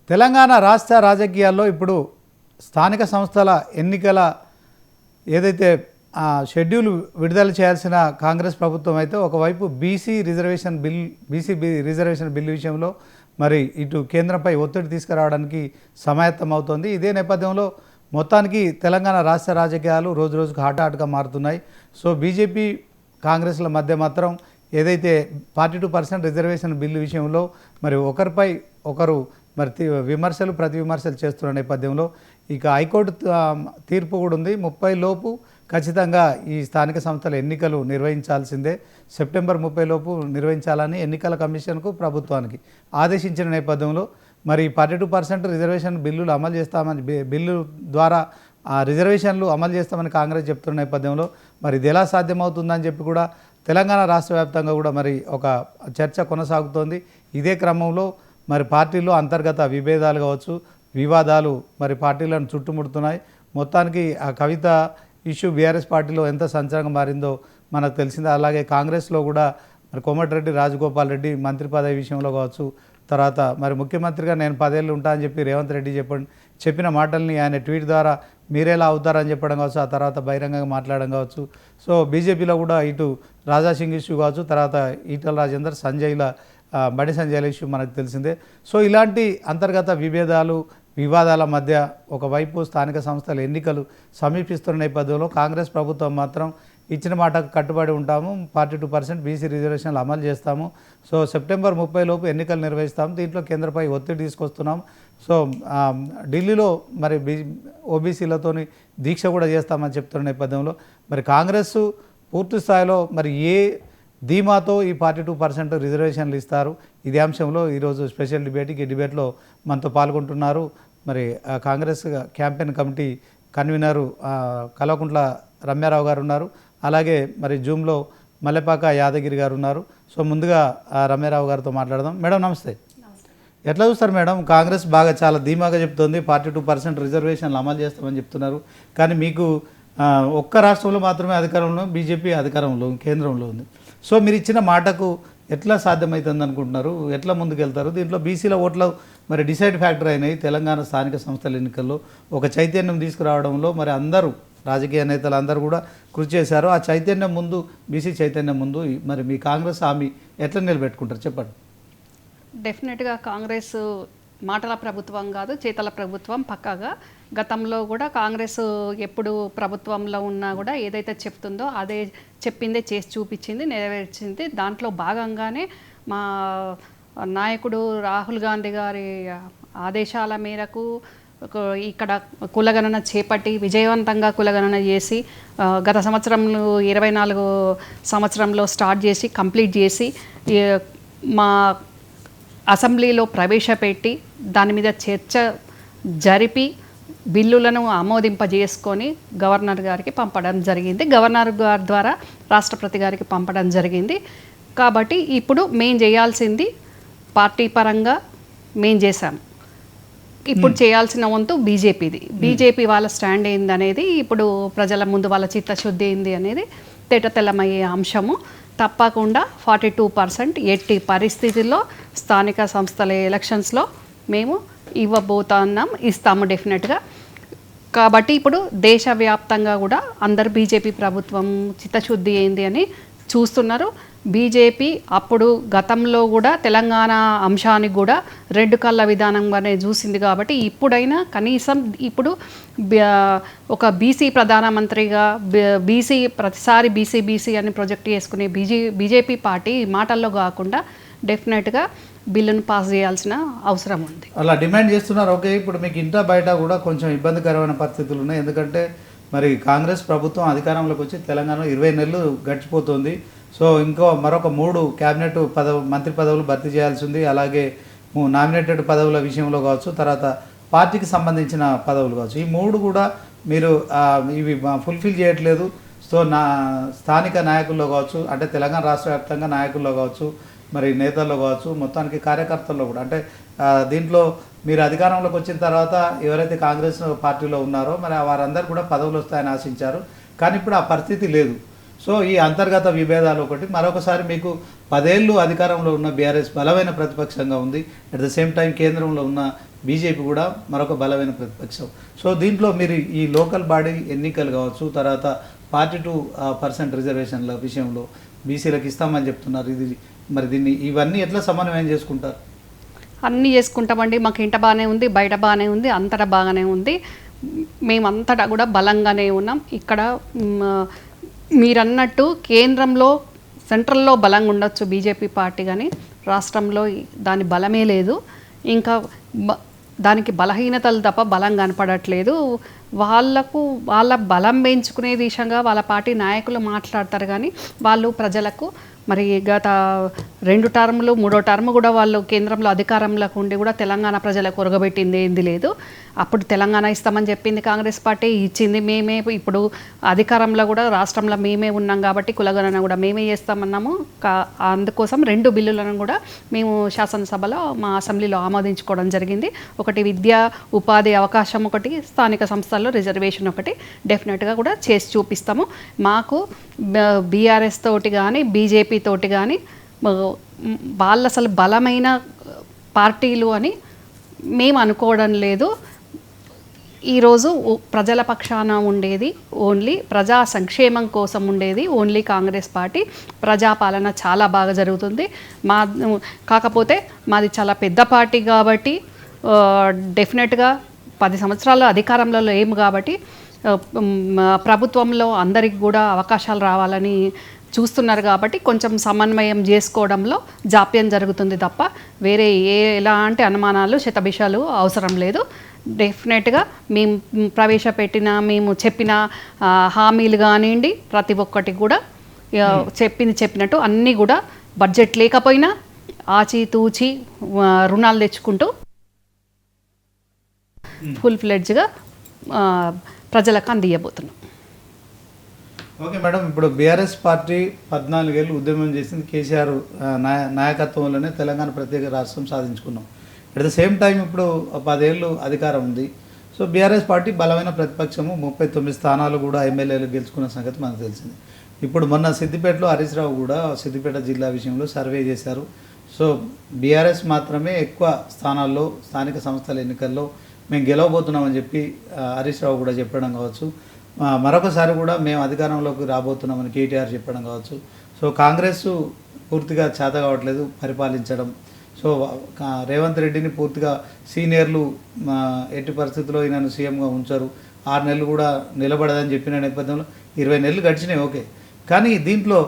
తెలంగాణ రాష్ట్ర రాజకీయాల్లో ఇప్పుడు స్థానిక సంస్థల ఎన్నికల ఏదైతే షెడ్యూల్ విడుదల చేయాల్సిన కాంగ్రెస్ ప్రభుత్వం అయితే ఒకవైపు బీసీ రిజర్వేషన్ బిల్ విషయంలో మరి ఇటు కేంద్రంపై ఒత్తిడి తీసుకురావడానికి సమాయత్తం అవుతోంది. ఇదే నేపథ్యంలో మొత్తానికి తెలంగాణ రాష్ట్ర రాజకీయాలు రోజు రోజుకు హాట్గా మారుతున్నాయి. సో బీజేపీ కాంగ్రెస్ల మధ్య మాత్రం ఏదైతే 42% రిజర్వేషన్ బిల్లు విషయంలో మరి ఒకరిపై ఒకరు మరి ప్రతి విమర్శలు చేస్తున్న నేపథ్యంలో ఇక హైకోర్టు తీర్పు కూడా ఉంది. 30 లోపు ఖచ్చితంగా ఈ స్థానిక సంస్థల ఎన్నికలు నిర్వహించాల్సిందే, సెప్టెంబర్ 30 లోపు నిర్వహించాలని ఎన్నికల కమిషన్కు ప్రభుత్వానికి ఆదేశించిన నేపథ్యంలో మరి 42% రిజర్వేషన్ బిల్లులు అమలు చేస్తామని బిల్లు ద్వారా ఆ రిజర్వేషన్లు అమలు చేస్తామని కాంగ్రెస్ చెప్తున్న నేపథ్యంలో మరి ఇది ఎలా సాధ్యమవుతుందని చెప్పి కూడా తెలంగాణ రాష్ట్ర వ్యాప్తంగా కూడా మరి ఒక చర్చ కొనసాగుతోంది. ఇదే క్రమంలో మరి పార్టీలో అంతర్గత విభేదాలు కావచ్చు, వివాదాలు మరి పార్టీలను చుట్టుముడుతున్నాయి. మొత్తానికి ఆ కవిత ఇష్యూ బీఆర్ఎస్ పార్టీలో ఎంత సంచలనంగా మారిందో మనకు తెలిసిందే. అలాగే కాంగ్రెస్లో కూడా మరి కోమటిరెడ్డి రాజగోపాల్ రెడ్డి మంత్రి పదవి విషయంలో కావచ్చు, తర్వాత మరి ముఖ్యమంత్రిగా నేను 10 ఏళ్ళు ఉంటా అని చెప్పి రేవంత్ రెడ్డి చెప్పిన మాటల్ని ఆయన ట్వీట్ ద్వారా మీరేలా అవుతారని చెప్పడం కావచ్చు, ఆ తర్వాత బహిరంగంగా మాట్లాడడం కావచ్చు. సో బీజేపీలో కూడా ఇటు రాజా సింగ్ ఇష్యూ కావచ్చు, తర్వాత ఈటల రాజేందర్ బండి సంజయ్ల ఇష్యూ మనకు తెలిసిందే. సో ఇలాంటి అంతర్గత వివాదాల మధ్య ఒకవైపు స్థానిక సంస్థల ఎన్నికలు సమీపిస్తున్న నేపథ్యంలో కాంగ్రెస్ ప్రభుత్వం మాత్రం ఇచ్చిన మాటకు కట్టుబడి ఉంటాము, 42% బీసీ రిజర్వేషన్లు అమలు చేస్తాము, సో సెప్టెంబర్ 30 లోపు ఎన్నికలు నిర్వహిస్తాము, దీంట్లో కేంద్రంపై ఒత్తిడి తీసుకొస్తున్నాం, సో ఢిల్లీలో మరి ఓబీసీలతోని దీక్ష కూడా చేస్తామని చెప్తున్న నేపథ్యంలో మరి కాంగ్రెస్ పూర్తి స్థాయిలో మరి ఏ ధీమాతో ఈ 42% రిజర్వేషన్లు ఇస్తారు, ఇదే అంశంలో ఈరోజు స్పెషల్ డిబేట్లో మనతో పాల్గొంటున్నారు మరి Congress campaign committee convener Kalvakuntla Ramya Rao గారు ఉన్నారు. అలాగే మరి జూమ్లో మల్లెపాక యాదగిరి గారు ఉన్నారు. సో ముందుగా రమ్యారావు గారితో మాట్లాడదాం. మేడం నమస్తే. ఎట్లా చూస్తారు మేడం, కాంగ్రెస్ బాగా చాలా ధీమాగా చెప్తోంది 42% రిజర్వేషన్లు అమలు చేస్తామని చెప్తున్నారు, కానీ మీకు ఒక్క రాష్ట్రంలో మాత్రమే అధికారంలో బీజేపీ అధికారంలో కేంద్రంలో ఉంది. సో మీరు ఇచ్చిన మాటకు ఎట్లా సాధ్యమవుతుంది అనుకుంటున్నారు, ఎట్లా ముందుకెళ్తారు? దీంట్లో బీసీల ఓట్లు మరి డిసైడ్ ఫ్యాక్టర్ అయినాయి. తెలంగాణ స్థానిక సంస్థల ఎన్నికల్లో ఒక చైతన్యం తీసుకురావడంలో మరి అందరూ రాజకీయ నేతలు అందరూ కూడా కృషి చేశారు. ఆ చైతన్యం ముందు, బీసీ చైతన్యం ముందు మరి మీ కాంగ్రెస్ హామీ ఎట్లా నిలబెట్టుకుంటారు చెప్పండి. డెఫినెట్గా కాంగ్రెస్ మాటల ప్రభుత్వం కాదు, చేతల ప్రభుత్వం పక్కాగా. గతంలో కూడా కాంగ్రెస్ ఎప్పుడు ప్రభుత్వంలో ఉన్నా కూడా ఏదైతే చెప్తుందో అదే చెప్పిందే చేసి చూపించింది, నెరవేర్చింది. దాంట్లో భాగంగానే మా నాయకుడు రాహుల్ గాంధీ గారి ఆదేశాల మేరకు ఇక్కడ కులగణన చేపట్టి విజయవంతంగా కులగణన చేసి గత సంవత్సరంలో 24 సంవత్సరంలో స్టార్ట్ చేసి కంప్లీట్ చేసి మా అసెంబ్లీలో ప్రవేశపెట్టి దాని మీద చర్చ జరిపి బిల్లులను ఆమోదింపజేసుకొని గవర్నర్ గారికి పంపడం జరిగింది. గవర్నర్ గారి ద్వారా రాష్ట్రపతి గారికి పంపడం జరిగింది. కాబట్టి ఇప్పుడు మేం చేయాల్సింది పార్టీ పరంగా మేం చేశాము. ఇప్పుడు చేయాల్సిన వంతు బీజేపీది. బీజేపీ వాళ్ళ స్టాండ్ ఏందనేది ఇప్పుడు ప్రజల ముందు వాళ్ళ చిత్తశుద్ధి ఏంది అనేది తేటతెల్లమయ్యే అంశము. తప్పకుండా 42% ఎట్టి పరిస్థితుల్లో స్థానిక సంస్థల ఎలక్షన్స్లో మేము ఇస్తాము డెఫినెట్గా. కాబట్టి ఇప్పుడు దేశవ్యాప్తంగా కూడా అందరు బీజేపీ ప్రభుత్వం చిత్తశుద్ధి ఏంది అని చూస్తున్నారు. బీజేపీ అప్పుడు గతంలో కూడా తెలంగాణ అంశానికి కూడా రెడ్ కళ్ళ విధానంగానే చూసింది. కాబట్టి ఇప్పుడైనా కనీసం ఇప్పుడు ఒక బీసీ ప్రధానమంత్రిగా ప్రతిసారి బీసీ అని ప్రొజెక్ట్ చేసుకునే బీజేపీ పార్టీ మాటల్లో కాకుండా డెఫినెట్గా బిల్లును పాస్ చేయాల్సిన అవసరం ఉంది. అలా డిమాండ్ చేస్తున్నారు. ఓకే, ఇప్పుడు మీకు ఇంటా బయట కూడా కొంచెం ఇబ్బందికరమైన పరిస్థితులు ఉన్నాయి. ఎందుకంటే మరి కాంగ్రెస్ ప్రభుత్వం అధికారంలోకి వచ్చి తెలంగాణలో 20 నెలలు గడిచిపోతుంది. సో మరొక 3 క్యాబినెట్ మంత్రి పదవులు భర్తీ చేయాల్సి ఉంది. అలాగే నామినేటెడ్ పదవుల విషయంలో కావచ్చు, తర్వాత పార్టీకి సంబంధించిన పదవులు కావచ్చు, ఈ 3 కూడా మీరు ఇవి ఫుల్ఫిల్ చేయట్లేదు. సో స్థానిక నాయకుల్లో కావచ్చు, అంటే తెలంగాణ రాష్ట్ర వ్యాప్తంగా నాయకుల్లో కావచ్చు, మరి నేతల్లో కావచ్చు, మొత్తానికి కార్యకర్తల్లో కూడా, అంటే దీంట్లో మీరు అధికారంలోకి వచ్చిన తర్వాత ఎవరైతే కాంగ్రెస్ పార్టీలో ఉన్నారో మరి వారందరూ కూడా పదవులు వస్తాయని ఆశించారు, కానీ ఇప్పుడు ఆ పరిస్థితి లేదు. సో ఈ అంతర్గత విభేదాలు ఒకటి, మరొకసారి మీకు 10 ఏళ్ళు అధికారంలో ఉన్న బీఆర్ఎస్ బలమైన ప్రతిపక్షంగా ఉంది. అట్ ద సేమ్ టైం కేంద్రంలో ఉన్న బీజేపీ కూడా మరొక బలమైన ప్రతిపక్షం. సో దీంట్లో మీరు ఈ లోకల్ బాడీ ఎన్నికలు కావచ్చు, తర్వాత 42% రిజర్వేషన్ల విషయంలో బీసీలకు ఇస్తామని చెప్తున్నారు. ఇది మరి ఇవన్నీ ఎట్లా సమన్వయం చేసుకుంటారు? అన్నీ చేసుకుంటామండి. మాకు ఇంట బాగానే ఉంది, బయట బాగానే ఉంది, అంతటా బాగానే ఉంది. మేమంతటా కూడా బలంగానే ఉన్నాం. ఇక్కడ మీరన్నట్టు కేంద్రంలో సెంట్రల్లో బలంగా ఉండొచ్చు బీజేపీ పార్టీ, కానీ రాష్ట్రంలో దాని బలమే లేదు. ఇంకా దానికి బలహీనతలు తప్ప బలం కనపడట్లేదు. వాళ్ళ బలం పెంచుకునే దిశగా వాళ్ళ పార్టీ నాయకులు మాట్లాడతారు, కానీ వాళ్ళు ప్రజలకు మరి గత 2 టర్ములు 3వ టర్మ్ కూడా వాళ్ళు కేంద్రంలో అధికారంలోకి ఉండి కూడా తెలంగాణ ప్రజలకు ఒరగబెట్టింది ఏంది లేదు. అప్పుడు తెలంగాణ ఇస్తామని చెప్పింది కాంగ్రెస్ పార్టీ, ఇచ్చింది మేమే. ఇప్పుడు అధికారంలో కూడా రాష్ట్రంలో మేమే ఉన్నాం కాబట్టి కులగణన కూడా మేమే చేస్తామన్నాము. అందుకోసం 2 బిల్లులను కూడా మేము శాసనసభలో మా అసెంబ్లీలో ఆమోదించుకోవడం జరిగింది. ఒకటి విద్యా ఉపాధి అవకాశం, ఒకటి స్థానిక సంస్థల్లో రిజర్వేషన్, ఒకటి డెఫినెట్గా కూడా చేసి చూపిస్తాము. మాకు బీఆర్ఎస్ తోటి కానీ బీజేపీ తోటి కానీ వాళ్ళు అసలు బలమైన పార్టీలు అని మేము అనుకోవడం లేదు. ఈరోజు ప్రజల పక్షాన ఉండేది ఓన్లీ ప్రజా సంక్షేమం కోసం ఉండేది ఓన్లీ కాంగ్రెస్ పార్టీ. ప్రజాపాలన చాలా బాగా జరుగుతుంది. కాకపోతే మాది చాలా పెద్ద పార్టీ కాబట్టి డెఫినెట్గా 10 సంవత్సరాల అధికారంలో ఏం కాబట్టి ప్రభుత్వంలో అందరికి కూడా అవకాశాలు రావాలని చూస్తున్నారు కాబట్టి కొంచెం సమన్వయం చేసుకోవడంలో జాప్యం జరుగుతుంది తప్ప వేరే ఎలాంటి అనుమానాలు శతభిషాలు అవసరం లేదు. డెఫినెట్గా మేము ప్రవేశపెట్టిన మేము చెప్పిన హామీలు కానివ్వండి, ప్రతి ఒక్కటి కూడా చెప్పినట్టు అన్నీ కూడా బడ్జెట్ లేకపోయినా ఆచితూచి రుణాలు తెచ్చుకుంటూ ఫుల్ ఫ్లెడ్జ్గా ప్రజలకు అందియబోతున్నాం. ఓకే మేడం, ఇప్పుడు బీఆర్ఎస్ పార్టీ 14 ఏళ్ళు ఉద్యమం చేసింది. కేసీఆర్ నాయకత్వంలోనే తెలంగాణ ప్రత్యేక రాష్ట్రం సాధించుకున్నాం. అట్ ద సేమ్ టైం ఇప్పుడు 10 ఏళ్ళు అధికారం ఉంది. సో బీఆర్ఎస్ పార్టీ బలమైన ప్రతిపక్షము, 39 స్థానాలు కూడా ఎమ్మెల్యేలు గెలుచుకున్న సంగతి మనకు తెలిసింది. ఇప్పుడు మొన్న సిద్దిపేటలో హరీష్ రావు కూడా సిద్దిపేట జిల్లా విషయంలో సర్వే చేశారు. సో బీఆర్ఎస్ మాత్రమే ఎక్కువ స్థానాల్లో స్థానిక సంస్థల ఎన్నికల్లో మేము గెలవబోతున్నామని చెప్పి హరీష్ రావు కూడా చెప్పడం కావచ్చు. మరొకసారి కూడా మేము అధికారంలోకి రాబోతున్నామని కేటీఆర్ చెప్పడం కావచ్చు. సో కాంగ్రెస్ పూర్తిగా చేత కావట్లేదు పరిపాలించడం. సో రేవంత్ రెడ్డిని పూర్తిగా సీనియర్లు ఎట్టి పరిస్థితుల్లో ఈయనను సీఎంగా ఉంచారు. 6 నెలలు కూడా నిలబడదని చెప్పిన నేపథ్యంలో 20 నెలలు గడిచినాయి. ఓకే, కానీ దీంట్లో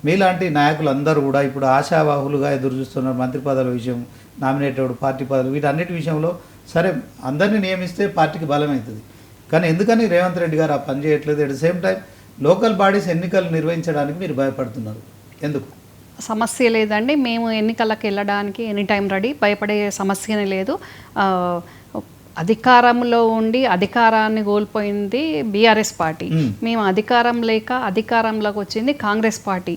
మీలాంటి నాయకులు అందరూ కూడా ఇప్పుడు ఆశావాహులుగా ఎదురు చూస్తున్నారు. మంత్రి పదవుల విషయం, నామినేటెడ్ పార్టీ పదవులు, వీటన్నిటి విషయంలో సరే అందరినీ నియమిస్తే పార్టీకి బలం అవుతుంది. కానీ ఎందుకని రేవంత్ రెడ్డి గారు ఆ పని చేయట్లేదు? At the same time local bodies ఎన్నికలు నిర్వహించడానికి మీరు భయపడుతున్నారు, ఎందుకు? సమస్య లేదండి. మేము ఎన్నికలకు వెళ్ళడానికి ఎనీ టైం రెడీ, భయపడే సమస్యనే లేదు. అధికారంలో ఉండి అధికారాన్ని కోల్పోయింది బీఆర్ఎస్ పార్టీ. మేము అధికారం లేక అధికారంలోకి వచ్చింది కాంగ్రెస్ పార్టీ.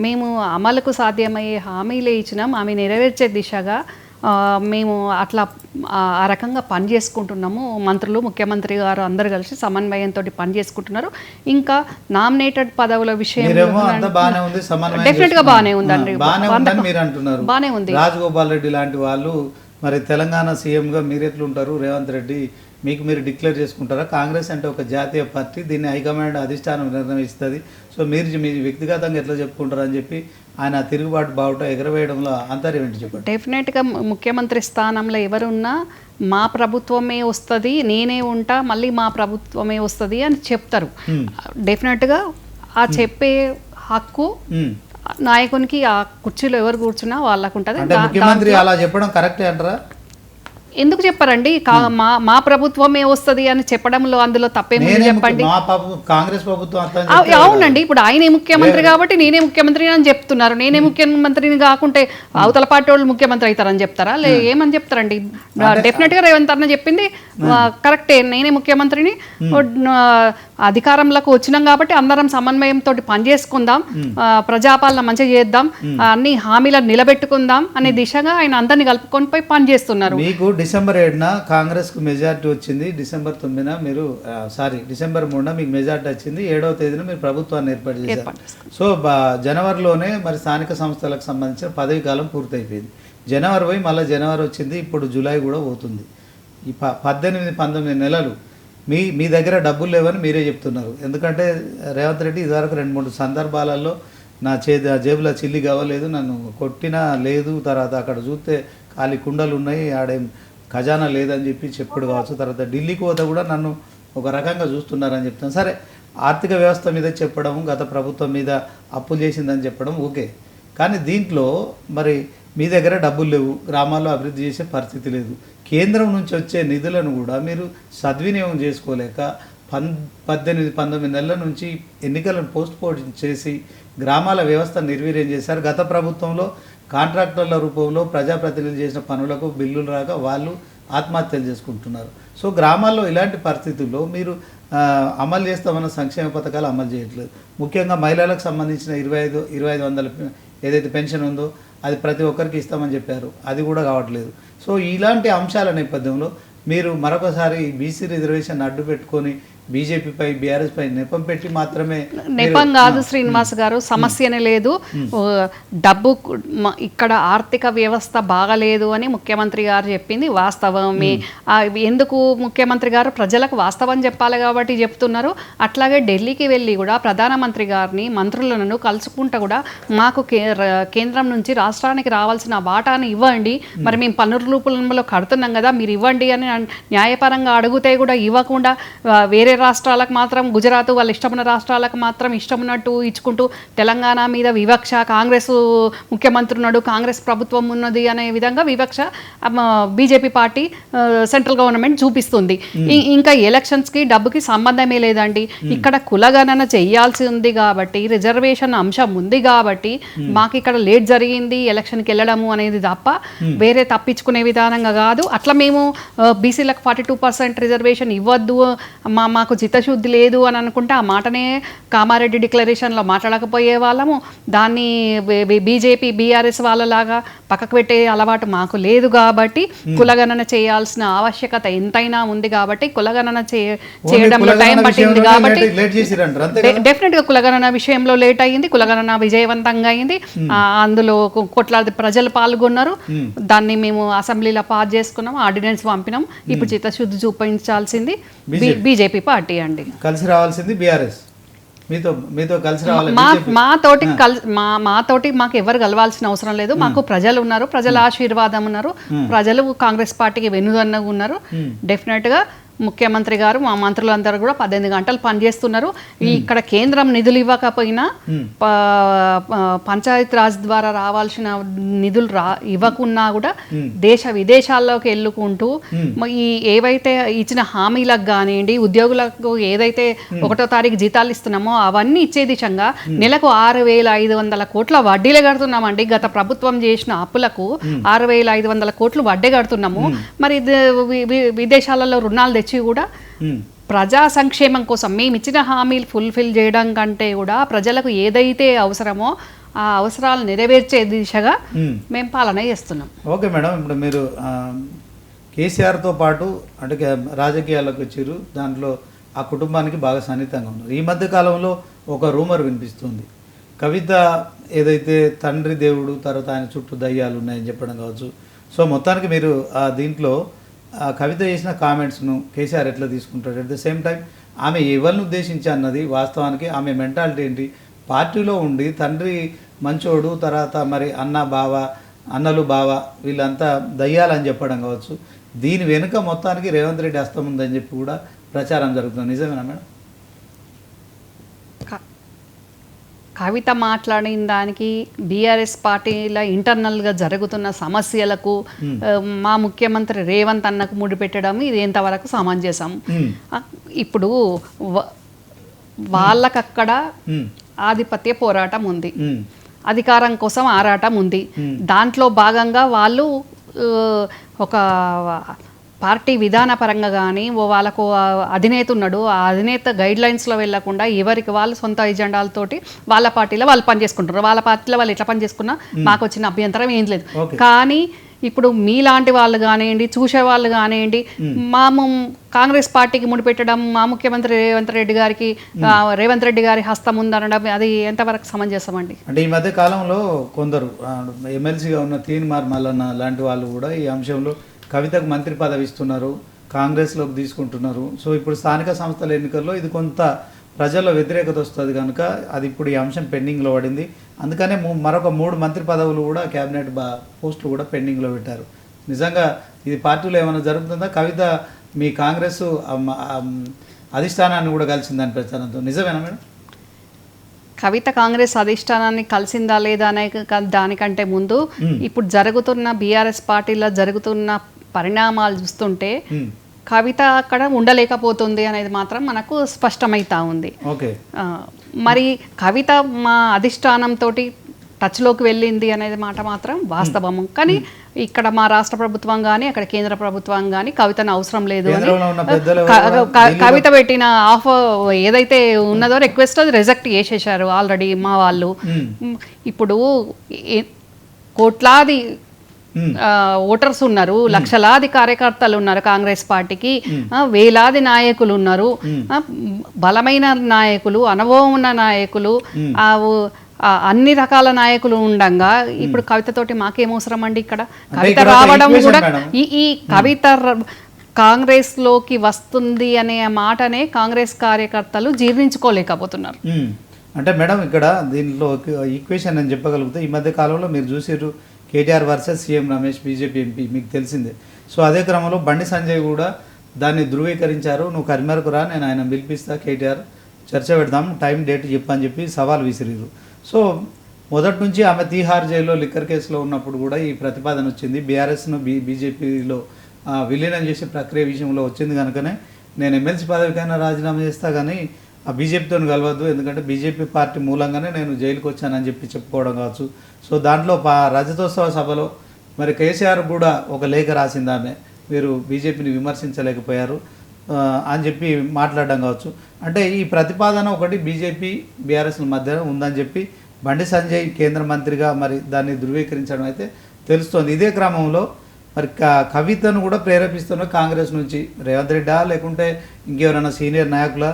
మేము అమలుకు సాధ్యమయ్యే హామీలే ఇచ్చినాం, ఆమె నెరవేర్చే దిశగా మేము అట్లా ఆ రకంగా పని చేసుకుంటున్నాము. మంత్రులు, ముఖ్యమంత్రి గారు అందరు కలిసి సమన్వయంతో పని చేసుకుంటున్నారు. ఇంకా నామినేటెడ్ పదవుల విషయం డెఫినెట్ గా బాగానే ఉందండి, బాగానే ఉంది. రాజగోపాల్ రెడ్డి లాంటి వాళ్ళు మరి తెలంగాణ సీఎంగా మీరు ఎట్లుంటారు? రేవంత్ రెడ్డి మీకు మీరు డిక్లేర్ చేసుకుంటారా? కాంగ్రెస్ అంటే ఒక జాతీయ పార్టీ, దీన్ని హైకమాండ్ అధిష్టానం నిర్ణయిస్తుంది. సో మీరు మీ వ్యక్తిగతంగా ఎట్లా చెప్పుకుంటారు అని చెప్పి ఆయన తిరుగుబాటు బావుట ఎగరవేయడంలో అంతర్యం ఏంటి చెప్పండి. డెఫినెట్గా ముఖ్యమంత్రి స్థానంలో ఎవరున్నా మా ప్రభుత్వమే వస్తుంది, నేనే ఉంటా, మళ్ళీ మా ప్రభుత్వమే వస్తుంది అని చెప్తారు. డెఫినెట్గా ఆ చెప్పే హక్కు నాయకునికి ఆ కుర్చీలో ఎవరు కూర్చున్నా వాళ్ళకు ఉంటుంది. ముఖ్యమంత్రి అలా చెప్పడం కరెక్టే అంటారా? ఎందుకు చెప్పారండి? మా ప్రభుత్వమే వస్తుంది అని చెప్పడంలో అందులో తప్పేమో చెప్పండి. కాంగ్రెస్ ప్రభుత్వం అవునండి, ఇప్పుడు ఆయనే ముఖ్యమంత్రి కాబట్టి నేనే ముఖ్యమంత్రి అని చెప్తున్నారు. నేనే ముఖ్యమంత్రిని కాకుంటే అవతల పార్టీ వాళ్ళు ముఖ్యమంత్రి అవుతారని చెప్తారా? ఏమని చెప్తారండి? డెఫినెట్ గా రేవంత్ అన్న చెప్పింది కరెక్టే, నేనే ముఖ్యమంత్రిని, అధికారంలోకి వచ్చినాం కాబట్టి అందరం సమన్వయంతో పనిచేసుకుందాం, ప్రజాపాలన మంచిగా చేద్దాం, అన్ని హామీలను నిలబెట్టుకుందాం అనే దిశగా ఆయన అందరినీ కలుపుకొని పోయి పనిచేస్తున్నారు. మీకు డిసెంబర్ 7న కాంగ్రెస్కు మెజార్టీ వచ్చింది, డిసెంబర్ 9న మీరు డిసెంబర్ 3న మీకు మెజార్టీ వచ్చింది, 7వ తేదీన మీరు ప్రభుత్వాన్ని ఏర్పాటు చేశారు. సో జనవరిలోనే మరి స్థానిక సంస్థలకు సంబంధించిన పదవి కాలం పూర్తయిపోయింది. జనవరి పోయి మళ్ళీ జనవరి వచ్చింది, ఇప్పుడు జూలై కూడా పోతుంది. ఈ 18-19 నెలలు మీ దగ్గర డబ్బులు లేవని మీరే చెప్తున్నారు. ఎందుకంటే రేవంత్ రెడ్డి ఇదివరకు 2-3 సందర్భాలలో నా జేబులో చిల్లి కావలేదు, నన్ను కొట్టినా లేదు, తర్వాత అక్కడ చూస్తే ఖాళీ కుండలు ఉన్నాయి, ఆడేం ఖజానా లేదని చెప్పి చెప్పుడు కావచ్చు. తర్వాత ఢిల్లీకి పోతే కూడా నన్ను ఒక రకంగా చూస్తున్నారని చెప్తాను. సరే, ఆర్థిక వ్యవస్థ మీద చెప్పడం, గత ప్రభుత్వం మీద అప్పులు చేసిందని చెప్పడం ఓకే. కానీ దీంట్లో మరి మీ దగ్గర డబ్బులు లేవు, గ్రామాల్లో అభివృద్ధి చేసే పరిస్థితి లేదు, కేంద్రం నుంచి వచ్చే నిధులను కూడా మీరు సద్వినియోగం చేసుకోలేక 18-19 నెలల నుంచి ఎన్నికలను పోస్ట్ పోన్ చేసి గ్రామాల వ్యవస్థ నిర్వీర్యం చేశారు. గత ప్రభుత్వంలో కాంట్రాక్టర్ల రూపంలో ప్రజాప్రతినిధులు చేసిన పనులకు బిల్లులు రాక వాళ్ళు ఆత్మహత్యలు చేసుకుంటున్నారు. సో గ్రామాల్లో ఇలాంటి పరిస్థితుల్లో మీరు అమలు చేస్తామన్న సంక్షేమ పథకాలు అమలు చేయట్లేదు. ముఖ్యంగా మహిళలకు సంబంధించిన 2500 ఏదైతే పెన్షన్ ఉందో అది ప్రతి ఒక్కరికి ఇస్తామని చెప్పారు, అది కూడా కావట్లేదు. సో ఇలాంటి అంశాల నేపథ్యంలో మీరు మరొకసారి బీసీ రిజర్వేషన్ అడ్డు పెట్టుకొని బీజేపీపై బీఆర్ఎస్ పై నెపం పెట్టి మాత్రమే. నెపం కాదు శ్రీనివాస్ గారు, సమస్యనే లేదు. డబ్బు ఇక్కడ ఆర్థిక వ్యవస్థ బాగలేదు అని ముఖ్యమంత్రి గారు చెప్పింది వాస్తవమే. ఎందుకు ముఖ్యమంత్రి గారు ప్రజలకు వాస్తవం చెప్పాలి కాబట్టి చెప్తున్నారు. అట్లాగే ఢిల్లీకి వెళ్ళి కూడా ప్రధానమంత్రి గారిని మంత్రులను కలుసుకుంటూ కూడా మాకు కేంద్రం నుంచి రాష్ట్రానికి రావాల్సిన వాటాను ఇవ్వండి, మరి మేము పన్నుల రూపంలో కడుతున్నాం కదా మీరు ఇవ్వండి అని న్యాయపరంగా అడిగితే కూడా ఇవ్వకుండా వేరే రాష్ట్రాలకు మాత్రం, గుజరాత్ వాళ్ళ ఇష్టమైన రాష్ట్రాలకు మాత్రం ఇష్టమున్నట్టు ఇచ్చుకుంటూ తెలంగాణ మీద వివక్ష, కాంగ్రెస్ ముఖ్యమంత్రి ఉన్నాడు, కాంగ్రెస్ ప్రభుత్వం ఉన్నది అనే విధంగా వివక్ష బీజేపీ పార్టీ సెంట్రల్ గవర్నమెంట్ చూపిస్తుంది. ఇంకా ఎలక్షన్స్కి డబ్బుకి సంబంధమే లేదండి. ఇక్కడ కులగణన చేయాల్సి ఉంది కాబట్టి, రిజర్వేషన్ అంశం ఉంది కాబట్టి మాకు ఇక్కడ లేట్ జరిగింది ఎలక్షన్కి వెళ్ళడము అనేది తప్ప వేరే తప్పించుకునే విధానంగా కాదు. అట్లా మేము బీసీలకు 42% రిజర్వేషన్ ఇవ్వద్దు, మాకు చిత్తశుద్ధి లేదు అని అనుకుంటే ఆ మాటనే కామారెడ్డి డిక్లరేషన్లో మాట్లాడకపోయే వాళ్ళము. దాన్ని బీజేపీ బీఆర్ఎస్ వాళ్ళలాగా పక్కకు పెట్టే అలవాటు మాకు లేదు కాబట్టి కులగణన చేయాల్సిన ఆవశ్యకత ఎంతైనా ఉంది కాబట్టి కులగణన చేయడంలో టైం పట్టింది కాబట్టి డెఫినెట్గా కులగణన విషయంలో లేట్ అయ్యింది. కులగణన విజయవంతంగా అయింది, అందులో కోట్లాది ప్రజలు పాల్గొన్నారు. దాన్ని మేము అసెంబ్లీలో పాస్ చేసుకున్నాం, ఆర్డినెన్స్ పంపినాం. ఇప్పుడు చిత్తశుద్ధి చూపించాల్సింది బీజేపీ పార్టీ అండి. కలిసి రావాల్సింది బీఆర్ఎస్. మీతో కలిసి రావాలి. మాతోటి మాకు ఎవరు కలవాల్సిన అవసరం లేదు. మాకు ప్రజలు ఉన్నారు, ప్రజల ఆశీర్వాదం ఉన్నారు, ప్రజలు కాంగ్రెస్ పార్టీకి వెన్నుదన్నగా ఉన్నారు. డెఫినెట్గా ముఖ్యమంత్రి గారు మా మంత్రులందరూ కూడా 18 గంటలు పనిచేస్తున్నారు. ఇక్కడ కేంద్రం నిధులు ఇవ్వకపోయినా పంచాయత్ రాజ్ ద్వారా రావాల్సిన నిధులు ఇవ్వకున్నా కూడా దేశ విదేశాల్లోకి వెళ్ళుకుంటూ ఈ ఏవైతే ఇచ్చిన హామీలకు కానివ్వండి, ఉద్యోగులకు ఏదైతే 1వ తారీఖు జీతాలు ఇస్తున్నామో అవన్నీ ఇచ్చే దిశగా నెలకు 6,500 కోట్ల వడ్డీలు కడుతున్నామండి. గత ప్రభుత్వం చేసిన అప్పులకు 6,500 కోట్లు వడ్డీ కడుతున్నాము. మరి విదేశాలలో రుణాలు తెచ్చి కూడా ప్రజా సంక్షేమం కోసం మేము ఇచ్చిన హామీలు ఫుల్ఫిల్ చేయడం కంటే కూడా ప్రజలకు ఏదైతే అవసరమో ఆ అవసరాలు నెరవేర్చే దిశగా మేము పాలన చేస్తున్నాం. ఓకే మేడం, ఇప్పుడు మీరు కేసీఆర్తో పాటు అంటే రాజకీయాల్లోకి వచ్చారు, దాంట్లో ఆ కుటుంబానికి బాగా సన్నిహితంగా ఉన్నారు. ఈ మధ్య కాలంలో ఒక రూమర్ వినిపిస్తుంది, కవిత ఏదైతే తండ్రి దేవుడు తర్వాత ఆయన చుట్టూ దయ్యాలు ఉన్నాయని చెప్పడం కావచ్చు. సో మొత్తానికి మీరు దీంట్లో కవిత చేసిన కామెంట్స్ను కేసీఆర్ ఎట్లా తీసుకుంటాడు? అట్ ద సేమ్ టైం ఆమె ఎవరిని ఉద్దేశించి అన్నది వాస్తవానికి ఆమె మెంటాలిటీ ఏంటి? పార్టీలో ఉండి తండ్రి మంచోడు, తర్వాత మరి అన్నలు బావ వీళ్ళంతా దయ్యాలని చెప్పడం కావచ్చు. దీని వెనుక మొత్తానికి రేవంత్ రెడ్డి హస్తం ఉందని చెప్పి కూడా ప్రచారం జరుగుతుంది. నిజమేనా మేడం? కవిత మాట్లాడిన దానికి బీఆర్ఎస్ పార్టీల ఇంటర్నల్గా జరుగుతున్న సమస్యలకు మా ముఖ్యమంత్రి రేవంత్ అన్నకు ముడిపెట్టడం ఇది ఎంతవరకు సమంజసం? ఇప్పుడు వాళ్ళకక్కడ ఆధిపత్య పోరాటం ఉంది, అధికారం కోసం ఆరాటం ఉంది. దాంట్లో భాగంగా వాళ్ళు ఒక పార్టీ విధానపరంగా కానీ వాళ్ళకు అధినేత ఉన్నాడు, ఆ అధినేత గైడ్ లైన్స్లో వెళ్లకుండా ఎవరికి వాళ్ళు సొంత ఎజెండాలతోటి వాళ్ళ పార్టీలో వాళ్ళు పనిచేసుకుంటారు. వాళ్ళ పార్టీలో వాళ్ళు ఎట్లా పనిచేసుకున్నా మాకు వచ్చిన అభ్యంతరం ఏం లేదు. కానీ ఇప్పుడు మీలాంటి వాళ్ళు కానివ్వండి, చూసేవాళ్ళు కానివ్వండి, కాంగ్రెస్ పార్టీకి ముడిపెట్టడం, మా ముఖ్యమంత్రి రేవంత్ రెడ్డి గారి హస్తం ఉందనడం అది ఎంతవరకు సమంజసం అండి? అంటే ఈ మధ్య కాలంలో కొందరు ఎమ్మెల్సీగా ఉన్న తీన్మార్ మల్లన్న లాంటి వాళ్ళు కూడా ఈ అంశంలో కవితకు మంత్రి పదవి ఇస్తున్నారు, కాంగ్రెస్లోకి తీసుకుంటున్నారు. సో ఇప్పుడు స్థానిక సంస్థల ఎన్నికల్లో ఇది కొంత ప్రజల్లో వ్యతిరేకత వస్తుంది కనుక అది ఇప్పుడు ఈ అంశం పెండింగ్లో పడింది. అందుకనే మరొక 3 మంత్రి పదవులు కూడా క్యాబినెట్ పోస్టులు కూడా పెండింగ్లో పెట్టారు. నిజంగా ఇది పార్టీలో ఏమైనా జరుగుతుందా? కవిత మీ కాంగ్రెస్ అధిష్టానాన్ని కూడా కలిసిందని ప్రచారంతో నిజమేనా మేడం? కవిత కాంగ్రెస్ అధిష్టానాన్ని కలిసిందా లేదా అనే దానికంటే ముందు ఇప్పుడు జరుగుతున్న బీఆర్ఎస్ పార్టీలో జరుగుతున్న పరిణామాలు చూస్తుంటే కవిత అక్కడ ఉండలేకపోతుంది అనేది మాత్రం మనకు స్పష్టమైతా ఉంది. ఓకే, మరి కవిత మా అధిష్టానంతో టచ్లోకి వెళ్ళింది అనేది మాట మాత్రం వాస్తవము. కానీ ఇక్కడ మా రాష్ట్ర ప్రభుత్వం కానీ అక్కడ కేంద్ర ప్రభుత్వం కానీ కవితను అవసరం లేదు అని కవిత పెట్టిన ఏదైతే ఉన్నదో రిక్వెస్ట్ అది రిజెక్ట్ చేసేసారు ఆల్రెడీ మా వాళ్ళు. ఇప్పుడు కోట్లాది ఓటర్స్ ఉన్నారు, లక్షలాది కార్యకర్తలు ఉన్నారు కాంగ్రెస్ పార్టీకి, వేలాది నాయకులు ఉన్నారు, బలమైన నాయకులు, అనుభవం ఉన్న నాయకులు, అన్ని రకాల నాయకులు ఉండంగా ఇప్పుడు కవితతోటి మాకేం అవసరం అండి? ఇక్కడ కవిత రావడం కూడా ఈ కవిత కాంగ్రెస్ లోకి వస్తుంది అనే మాటనే కాంగ్రెస్ కార్యకర్తలు జీర్ణించుకోలేకపోతున్నారు. అంటే మేడం ఇక్కడ దీనిలో ఈక్వేషన్ అని చెప్పగలిగితే ఈ మధ్య కాలంలో మీరు చూసారు KTR versus CM Ramesh BJP MP మీకు తెలిసిందే. సో అదే క్రమంలో బండి సంజయ్ కూడా దాన్ని ధృవీకరించారు. నువ్వు కరిమేరకు రా, నేను ఆయన పిలిపిస్తా, కేటీఆర్ చర్చ పెడదాం, టైం డేట్ చెప్పని చెప్పి సవాల్ విసిరిరు. సో మొదటి నుంచి ఆమె తీహార్ జైల్లో లిక్కర్ కేసులో ఉన్నప్పుడు కూడా ఈ ప్రతిపాదన వచ్చింది. బీఆర్ఎస్ను బీజేపీలో విలీనం చేసే ప్రక్రియ విషయంలో వచ్చింది కనుకనే నేను ఎమ్మెల్సీ పదవికైనా రాజీనామా చేస్తా కానీ ఆ బీజేపీతో కలవద్దు, ఎందుకంటే బీజేపీ పార్టీ మూలంగానే నేను జైలుకి వచ్చానని చెప్పి చెప్పుకోవడం కావచ్చు. సో దాంట్లో రజతోత్సవ సభలో మరి కేసీఆర్ కూడా ఒక లేఖ రాసింది ఆమె, మీరు బీజేపీని విమర్శించలేకపోయారు అని చెప్పి మాట్లాడడం కావచ్చు. అంటే ఈ ప్రతిపాదన ఒకటి బీజేపీ బీఆర్ఎస్ల మధ్య ఉందని చెప్పి బండి సంజయ్ కేంద్ర మంత్రిగా మరి దాన్ని ధృవీకరించడం అయితే తెలుస్తోంది. ఇదే క్రమంలో మరి కవితను కూడా ప్రేరేపిస్తున్న కాంగ్రెస్ నుంచి రేవంత్ రెడ్డా లేకుంటే ఇంకెవరైనా సీనియర్ నాయకుల,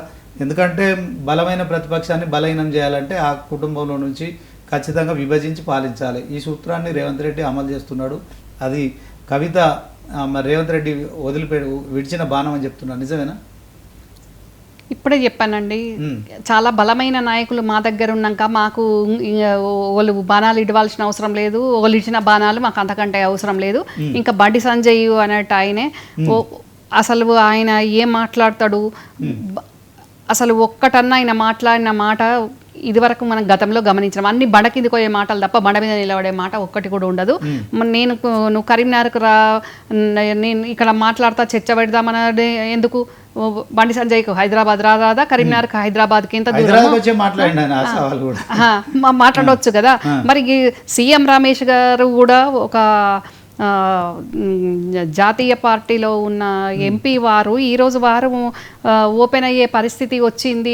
ఎందుకంటే బలమైన ప్రతిపక్షాన్ని బలహీనం చేయాలంటే ఆ కుటుంబంలో నుంచి ఖచ్చితంగా విభజించి పాలించాలి. ఈ సూత్రాన్ని రేవంత్ రెడ్డి అమలు చేస్తున్నాడు. అది కవిత మరి రేవంత్ రెడ్డి విడిచిన బాణం అని చెప్తున్నారు, నిజమేనా? ఇప్పుడే చెప్పానండి, చాలా బలమైన నాయకులు మా దగ్గర ఉన్నాక మాకు వాళ్ళు బాణాలు ఇవ్వాల్సిన అవసరం లేదు, వాళ్ళు ఇచ్చిన బాణాలు మాకు అంతకంటే అవసరం లేదు. ఇంకా బండి సంజయ్ అన్నట్టు ఆయనే అసలు ఆయన ఏం మాట్లాడతాడు, అసలు ఒక్కటన్నా ఆయన మాట్లాడిన మాట ఇదివరకు మనం గతంలో గమనించాం. అన్ని బండ కిందికి పోయే మాటలు తప్ప బండ మీద నిలబడే మాట ఒక్కటి కూడా ఉండదు. నువ్వు కరీంనగర్కు రా, నేను ఇక్కడ మాట్లాడతా, చర్చ పెడదామని ఎందుకు? బండి సంజయ్కు హైదరాబాద్ రాదా, కరీంనగర్కి హైదరాబాద్కి ఎంత దూరం మాట్లాడవచ్చు కదా. మరి సీఎం రమేష్ గారు కూడా ఒక జాతీయ పార్టీలో ఉన్న ఎంపీ వారు ఈరోజు వారు ఓపెన్ అయ్యే పరిస్థితి వచ్చింది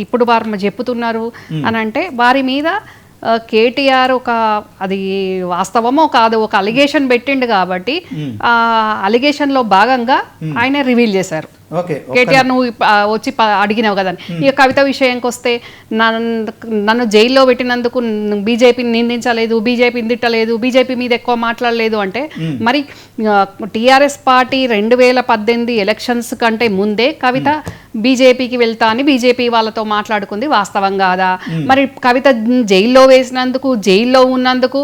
ఇప్పుడు వారు చెప్పుతున్నారు అని అంటే వారి మీద కేటీఆర్ అది వాస్తవమో కాదు ఒక అలిగేషన్ పెట్టిండు కాబట్టి ఆ అలిగేషన్లో భాగంగా ఆయన రివీల్ చేశారు. కేటీఆర్ నువ్వు వచ్చి అడిగినావు కదా. ఇక కవిత విషయంకి వస్తే నన్ను జైల్లో పెట్టినందుకు బీజేపీని నిందించలేదు, బీజేపీని తిట్టలేదు, బీజేపీ మీద ఎక్కువ మాట్లాడలేదు అంటే మరి టీఆర్ఎస్ పార్టీ 2018 ఎలక్షన్స్ కంటే ముందే కవిత బీజేపీకి వెళ్తా అని బీజేపీ వాళ్ళతో మాట్లాడుకుంది వాస్తవం కాదా? మరి కవిత జైల్లో వేసినందుకు, జైల్లో ఉన్నందుకు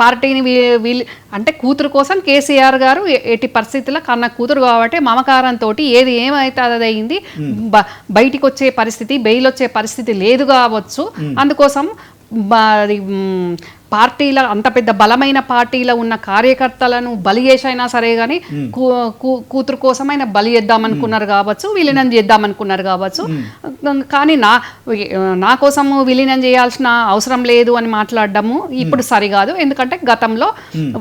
పార్టీని అంటే కూతురు కోసం కేసీఆర్ గారు ఎట్టి పరిస్థితుల్లో కన్న కూతురు కాబట్టి మమకారంతో ఏది ఏమైతే అది అయింది, బయటికి వచ్చే పరిస్థితి, బెయిల్ వచ్చే పరిస్థితి లేదు కావచ్చు. అందుకోసం పార్టీల అంత పెద్ద బలమైన పార్టీలో ఉన్న కార్యకర్తలను బలి చేసైనా సరే కానీ కూతురు కోసం ఆయన బలి చేద్దామనుకున్నారు కావచ్చు, విలీనం చేద్దామనుకున్నారు కావచ్చు. కానీ నా కోసం విలీనం చేయాల్సిన అవసరం లేదు అని మాట్లాడడము ఇప్పుడు సరికాదు. ఎందుకంటే గతంలో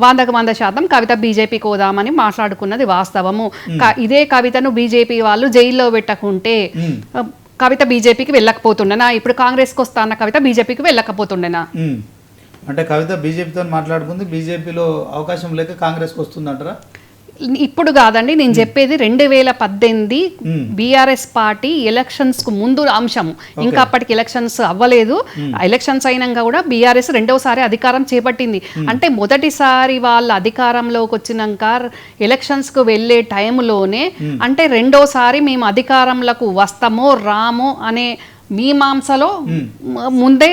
100% కవిత బీజేపీకి పోదామని మాట్లాడుకున్నది వాస్తవము. ఇదే కవితను బీజేపీ వాళ్ళు జైల్లో పెట్టకుంటే కవిత బీజేపీకి వెళ్ళకపోతుండేనా? ఇప్పుడు కాంగ్రెస్కి వస్తా అన్న కవిత బీజేపీకి వెళ్ళకపోతుండేనా? అంటే కవిత బీజేపీతో మాట్లాడుకుంది, బీజేపీలో అవకాశం లేక కాంగ్రెస్కి వస్తుందంటారా? ఇప్పుడు కాదండి, నేను చెప్పేది 2018 బీఆర్ఎస్ పార్టీ ఎలక్షన్స్ కు ముందు అంశం. ఇంకా అప్పటికి ఎలక్షన్స్ అవ్వలేదు. ఎలక్షన్స్ అయినాక కూడా బీఆర్ఎస్ రెండవసారి అధికారం చేపట్టింది. అంటే మొదటిసారి వాళ్ళ అధికారంలోకి వచ్చినాక ఎలక్షన్స్ కు వెళ్ళే టైంలోనే అంటే రెండోసారి మేము అధికారంలోకి వస్తామో రామో అనే మీమాంసలో ముందే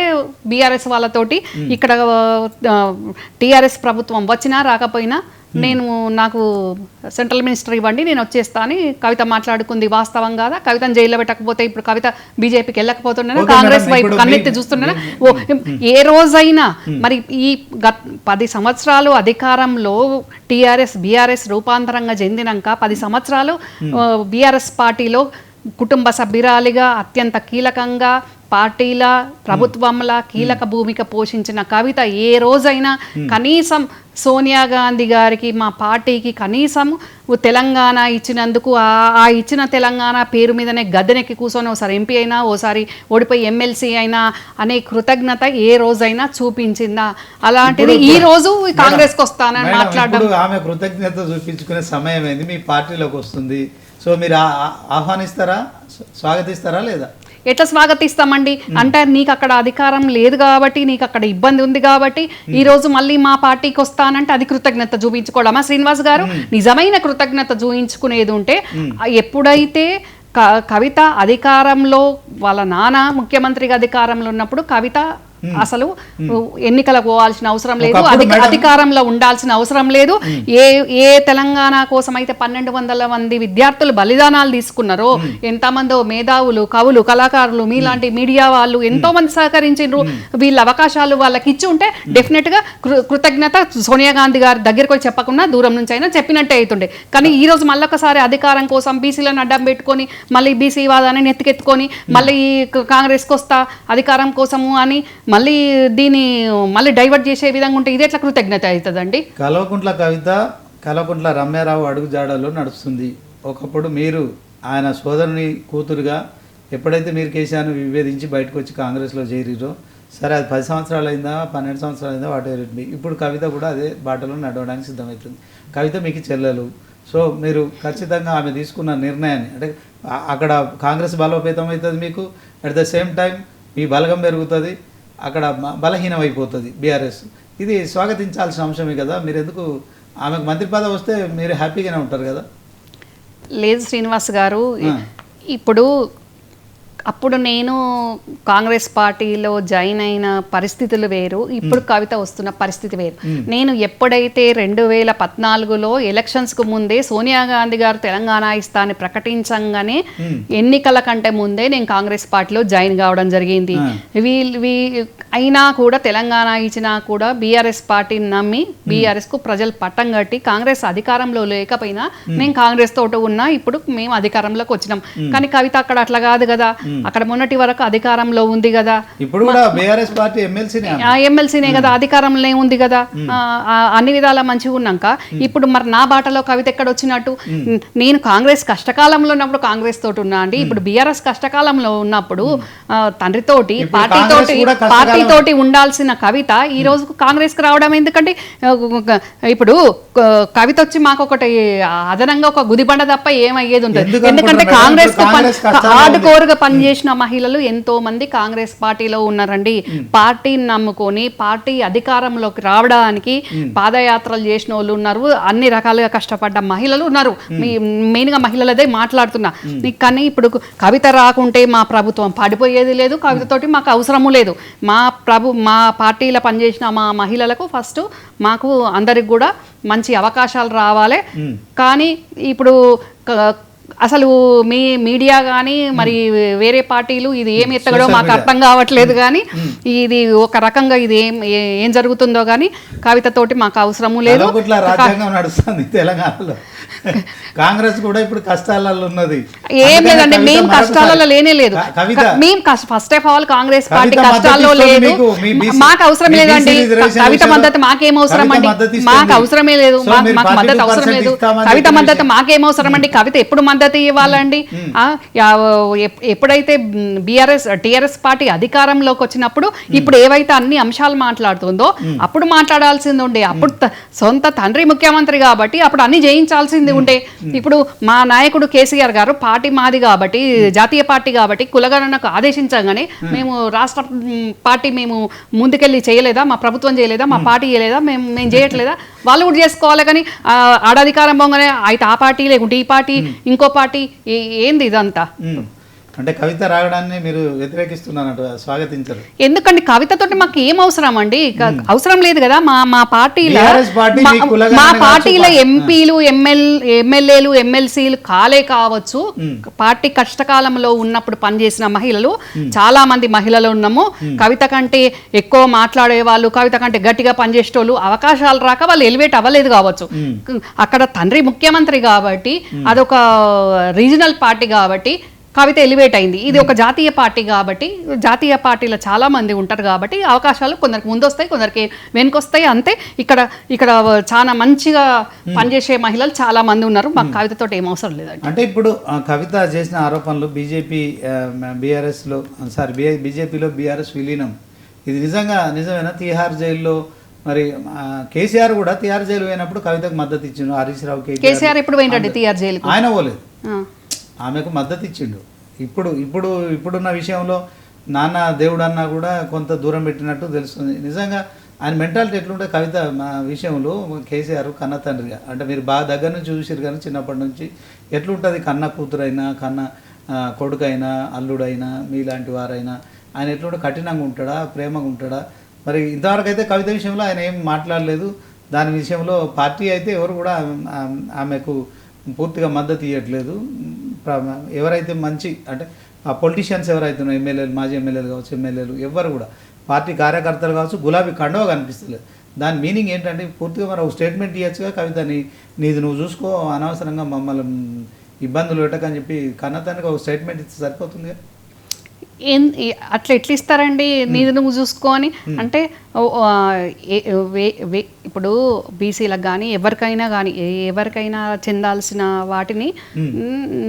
బీఆర్ఎస్ వాళ్ళతోటి ఇక్కడ టీఆర్ఎస్ ప్రభుత్వం వచ్చినా రాకపోయినా నాకు సెంట్రల్ మినిస్టర్ ఇవ్వండి, నేను వచ్చేస్తా అని కవిత మాట్లాడుకుంది. వాస్తవం కాదా? కవితను జైల్లో పెట్టకపోతే ఇప్పుడు కవిత బీజేపీకి వెళ్ళకపోతుండేనా? కాంగ్రెస్ వైపు కన్నెత్తి చూస్తుండేనా? ఏ రోజైనా మరి ఈ 10 సంవత్సరాలు అధికారంలో టీఆర్ఎస్ బీఆర్ఎస్ రూపాంతరంగా చెందినాక 10 సంవత్సరాలు బీఆర్ఎస్ పార్టీలో కుటుంబ సభ్యురాలిగా అత్యంత కీలకంగా పార్టీల ప్రభుత్వంలా కీలక భూమిక పోషించిన కవిత ఏ రోజైనా కనీసం సోనియా గాంధీ గారికి మా పార్టీకి కనీసం తెలంగాణ ఇచ్చినందుకు ఆ ఇచ్చిన తెలంగాణ పేరు మీదనే గద్దెనెక్కి కూర్చొని ఓసారి ఎంపీ అయినా ఓసారి ఓడిపోయి ఎమ్మెల్సీ అయినా అనే కృతజ్ఞత ఏ రోజైనా చూపించిందా? అలాంటిది ఈ రోజు కాంగ్రెస్కి వస్తానని మాట్లాడడం. ఆమె కృతజ్ఞత చూపించుకునే సమయం ఏంది? మీ పార్టీలోకి వస్తుంది. సో మీరు ఆహ్వానిస్తారా, స్వాగతిస్తారా లేదా? ఎట్లా స్వాగతిస్తామండి? అంటే నీకు అక్కడ అధికారం లేదు కాబట్టి, నీకు అక్కడ ఇబ్బంది ఉంది కాబట్టి ఈ రోజు మళ్ళీ మా పార్టీకి వస్తానంటే అది కృతజ్ఞత చూపించుకోవడమా శ్రీనివాస్ గారు? నిజమైన కృతజ్ఞత చూపించుకునేది ఉంటే ఎప్పుడైతే కవిత అధికారంలో వాళ్ళ నాన్న ముఖ్యమంత్రిగా అధికారంలో ఉన్నప్పుడు కవిత అసలు ఎన్నికలకు పోవాల్సిన అవసరం లేదు, అధికారంలో ఉండాల్సిన అవసరం లేదు. ఏ తెలంగాణ కోసం అయితే 1200 మంది విద్యార్థులు బలిదానాలు తీసుకున్నారో, ఎంతమందో మేధావులు, కవులు, కళాకారులు, మీలాంటి మీడియా వాళ్ళు ఎంతో మంది సహకరించారు. వీళ్ళ అవకాశాలు వాళ్ళకి ఇచ్చి ఉంటే డెఫినెట్ గా కృతజ్ఞత సోనియా గాంధీ గారి దగ్గరికి వచ్చి చెప్పకుండా దూరం నుంచి అయినా చెప్పినట్టే అవుతుండే. కానీ ఈ రోజు మళ్ళొకసారి అధికారం కోసం బీసీలను అడ్డం పెట్టుకొని మళ్ళీ బీసీ వాదాన్ని నెత్తికెత్తుకొని మళ్ళీ కాంగ్రెస్కి వస్తా అధికారం కోసము అని మళ్ళీ దీన్ని మళ్ళీ డైవర్ట్ చేసే విధంగా ఉంటే ఇది ఎట్లా కృతజ్ఞత అవుతుందండి? కల్వకుంట్ల కవిత, కల్వకుంట్ల రమ్యారావు అడుగుజాడలో నడుస్తుంది. ఒకప్పుడు మీరు ఆయన సోదరుని కూతురుగా ఎప్పుడైతే మీరు కేసీఆర్ను విభేదించి బయటకు వచ్చి కాంగ్రెస్లో చేరిరో, సరే అది 10 సంవత్సరాలు అయిందా 12 సంవత్సరాలు అయిందా వాటి ఇప్పుడు కవిత కూడా అదే బాటలో నడవడానికి సిద్ధమవుతుంది. కవిత మీకు చెల్లెలు. సో మీరు ఖచ్చితంగా ఆమె తీసుకున్న నిర్ణయాన్ని అంటే అక్కడ కాంగ్రెస్ బలోపేతం అవుతుంది, మీకు అట్ ద సేమ్ టైం మీ బలగం పెరుగుతుంది, అక్కడ బలహీనం అయిపోతుంది బీఆర్ఎస్. ఇది స్వాగతించాల్సిన అంశమే కదా. మీరు ఎందుకు ఆమెకు మంత్రి పదవి వస్తే మీరు హ్యాపీగానే ఉంటారు కదా? లేదు శ్రీనివాస్ గారు, ఇప్పుడు అప్పుడు నేను కాంగ్రెస్ పార్టీలో జాయిన్ అయిన పరిస్థితులు వేరు, ఇప్పుడు కవిత వస్తున్న పరిస్థితి వేరు. నేను ఎప్పుడైతే 2014లో ఎలక్షన్స్కు ముందే సోనియా గాంధీ గారు తెలంగాణ ఇస్తాన్ని ప్రకటించగానే ఎన్నికల కంటే ముందే నేను కాంగ్రెస్ పార్టీలో జాయిన్ కావడం జరిగింది. అయినా కూడా తెలంగాణ ఇచ్చినా కూడా బీఆర్ఎస్ పార్టీని నమ్మి బీఆర్ఎస్కు ప్రజలు పట్టం కట్టి కాంగ్రెస్ అధికారంలో లేకపోయినా నేను కాంగ్రెస్ తోటి ఉన్నా, ఇప్పుడు మేము అధికారంలోకి వచ్చినాం. కానీ కవిత అక్కడ అట్లా కాదు కదా, అక్కడ మొన్నటి వరకు అధికారంలో ఉంది కదా, ఇప్పుడు కూడా బీఆర్ఎస్ పార్టీ ఎమ్మెల్సీనే కదా, అధికారంలో ఉంది కదా, అన్ని విధాలా మంచిగా ఉన్నాక ఇప్పుడు మరి నా బాటలో కవిత ఎక్కడ వచ్చినట్టు? నేను కాంగ్రెస్ కష్టకాలంలో ఉన్నప్పుడు కాంగ్రెస్ తోటి ఉన్నా అండి, ఇప్పుడు బీఆర్ఎస్ కష్టకాలంలో ఉన్నప్పుడు తండ్రితోటి పార్టీతోటి ఉండాల్సిన కవిత ఈ రోజు కాంగ్రెస్ కి రావడం ఎందుకంటే, ఇప్పుడు కవిత వచ్చి మాకు ఒకటి అదనంగా ఒక గుదిబండ తప్ప ఏమయ్యేది ఉంటుంది. ఎందుకంటే కాంగ్రెస్ హార్డ్ కోర్ గా పనిచేసిన మహిళలు ఎంతో మంది కాంగ్రెస్ పార్టీలో ఉన్నారండి. పార్టీని నమ్ముకొని పార్టీ అధికారంలోకి రావడానికి పాదయాత్రలు చేసిన వాళ్ళు ఉన్నారు, అన్ని రకాలుగా కష్టపడ్డ మహిళలు ఉన్నారు. మెయిన్ గా మహిళలదే మాట్లాడుతున్నా. కానీ ఇప్పుడు కవిత రాకుంటే మా ప్రభుత్వం పడిపోయేది లేదు, కవితతోటి మాకు అవసరము లేదు. మా పార్టీలో పనిచేసిన మా మహిళలకు ఫస్ట్ మాకు అందరికి కూడా మంచి అవకాశాలు రావాలి. కానీ ఇప్పుడు అసలు మీడియా కానీ మరి వేరే పార్టీలు ఇది ఏమి ఎత్తగడో మాకు అర్థం కావట్లేదు. కానీ ఇది ఒక రకంగా ఇది ఏం జరుగుతుందో కానీ కవితతోటి మాకు అవసరము లేదు. రాజ్యాంగం నడుస్తుంది తెలంగాణలో, కాంగ్రెస్ కూడా ఇప్పుడు కష్టాలలో ఉన్నది. ఏం లేదండి, మేము కష్టాలలో లేనే లేదు. మేము first of all Congress party కష్టాల్లో లేదు, మాకు అవసరం లేదండి. కవిత మద్దతు మాకేం అవసరం అండి? మాకు అవసరమే లేదు, మాకు మద్దతు అవసరం లేదు. కవిత మద్దతు మాకేం అవసరం అండి? కవిత ఎప్పుడు మద్దతు మద్దతు ఇవ్వాలండి. ఎప్పుడైతే టీఆర్ఎస్ పార్టీ అధికారంలోకి వచ్చినప్పుడు ఇప్పుడు ఏవైతే అన్ని అంశాలు మాట్లాడుతుందో అప్పుడు మాట్లాడాల్సింది ఉండే. అప్పుడు సొంత తండ్రి ముఖ్యమంత్రి కాబట్టి అప్పుడు అన్ని జయించాల్సింది ఉండే. ఇప్పుడు మా నాయకుడు కేసీఆర్ గారు పార్టీ మాది కాబట్టి, జాతీయ పార్టీ కాబట్టి కులగణనకు ఆదేశించగానే మేము రాష్ట్ర పార్టీ మేము ముందుకెళ్ళి చేయలేదా, మా ప్రభుత్వం చేయలేదా, మా పార్టీ చేయలేదా, మేము చేయట్లేదా? వాళ్ళు కూడా చేసుకోవాలి. కానీ ఆడధికారం పోగానే అయితే ఆ పార్టీ లేకుంటే ఈ పార్టీ ఇంకో పార్టీ ఏంది ఇదంతా? అంటే కవిత రావడాన్ని మీరు వ్యతిరేకిస్తున్నారంట, స్వాగతించరు. ఎందుకంటే కవితతోటి మాకు ఏం అవసరం అండి? అవసరం లేదు కదా. మా పార్టీలో ఎంపీలు ఎమ్మెల్యేలు ఎమ్మెల్సీలు కావచ్చు. పార్టీ కష్టకాలంలో ఉన్నప్పుడు పనిచేసిన మహిళలు చాలా మంది మహిళలు ఉన్నాము. కవిత కంటే ఎక్కువ మాట్లాడే వాళ్ళు, కవిత కంటే గట్టిగా పనిచేసేటోళ్ళు అవకాశాలు రాక వాళ్ళు ఎలివేట్ అవ్వలేదు కావచ్చు. అక్కడ తండ్రి ముఖ్యమంత్రి కాబట్టి, అదొక రీజనల్ పార్టీ కాబట్టి కవిత ఎలివేట్ అయింది. ఇది ఒక జాతీయ పార్టీ కాబట్టి, జాతీయ పార్టీలో చాలా మంది ఉంటారు కాబట్టి అవకాశాలు కొందరికి ముందు వస్తాయి, కొందరికి వెనుకొస్తాయి. అంతే. ఇక్కడ చాలా మంచిగా పనిచేసే మహిళలు చాలా మంది ఉన్నారు. మాకు కవితతో ఏం అవసరం లేదండి. అంటే ఇప్పుడు కవిత చేసిన ఆరోపణలు బీజేపీలో బీఆర్ఎస్ విలీనం, ఇది నిజమేనా? తిహార్ జైల్లో మరి కేసీఆర్ కూడా తిహార్ జైలు పోయినప్పుడు కవితకు మద్దతు ఇచ్చిండు. హరీష్ రావు కేసీఆర్ ఎప్పుడు పోయిందండి తిహార్ జైలు? ఆయన పోలేదు, ఆమెకు మద్దతు ఇచ్చిండు. ఇప్పుడున్న విషయంలో నాన్న దేవుడు అన్నా కూడా కొంత దూరం పెట్టినట్టు తెలుస్తుంది. నిజంగా ఆయన మెంటాలిటీ ఎట్లుంటే కవిత విషయంలో కేసీఆర్ కన్న తండ్రిగా, అంటే మీరు బాగా దగ్గర నుంచి చూసారు కానీ చిన్నప్పటి నుంచి ఎట్లుంటుంది, కన్న కూతురైనా కన్న కొడుకైనా అల్లుడైనా మీలాంటి వారైనా ఆయన ఎట్లుంటే కఠినంగా ఉంటాడా, ప్రేమగా ఉంటాడా? మరి ఇంతవరకు అయితే కవిత విషయంలో ఆయన ఏం మాట్లాడలేదు. దాని విషయంలో పార్టీ అయితే ఎవరు కూడా ఆమెకు పూర్తిగా మద్దతు ఇవ్వట్లేదు. ఎవరైతే మంచి అంటే ఆ పొలిటీషియన్స్ ఎవరైతే ఎమ్మెల్యేలు, మాజీ ఎమ్మెల్యేలు కావచ్చు, ఎమ్మెల్యేలు ఎవరు కూడా పార్టీ కార్యకర్తలు కావచ్చు, గులాబీ కండవ కనిపిస్తలేదు. దాని మీనింగ్ ఏంటంటే పూర్తిగా మరి ఒక స్టేట్మెంట్ ఇవ్వచ్చుగా, కవితని నీది నువ్వు చూసుకో, అనవసరంగా మమ్మల్ని ఇబ్బందులు పెట్టకని చెప్పి కన్నతానికి ఒక స్టేట్మెంట్ ఇస్తే సరిపోతుంది. అట్లా ఎట్లా ఇస్తారండి నీది నువ్వు చూసుకొని? అంటే ఇప్పుడు బీసీలకు కానీ ఎవరికైనా చెందాల్సిన వాటిని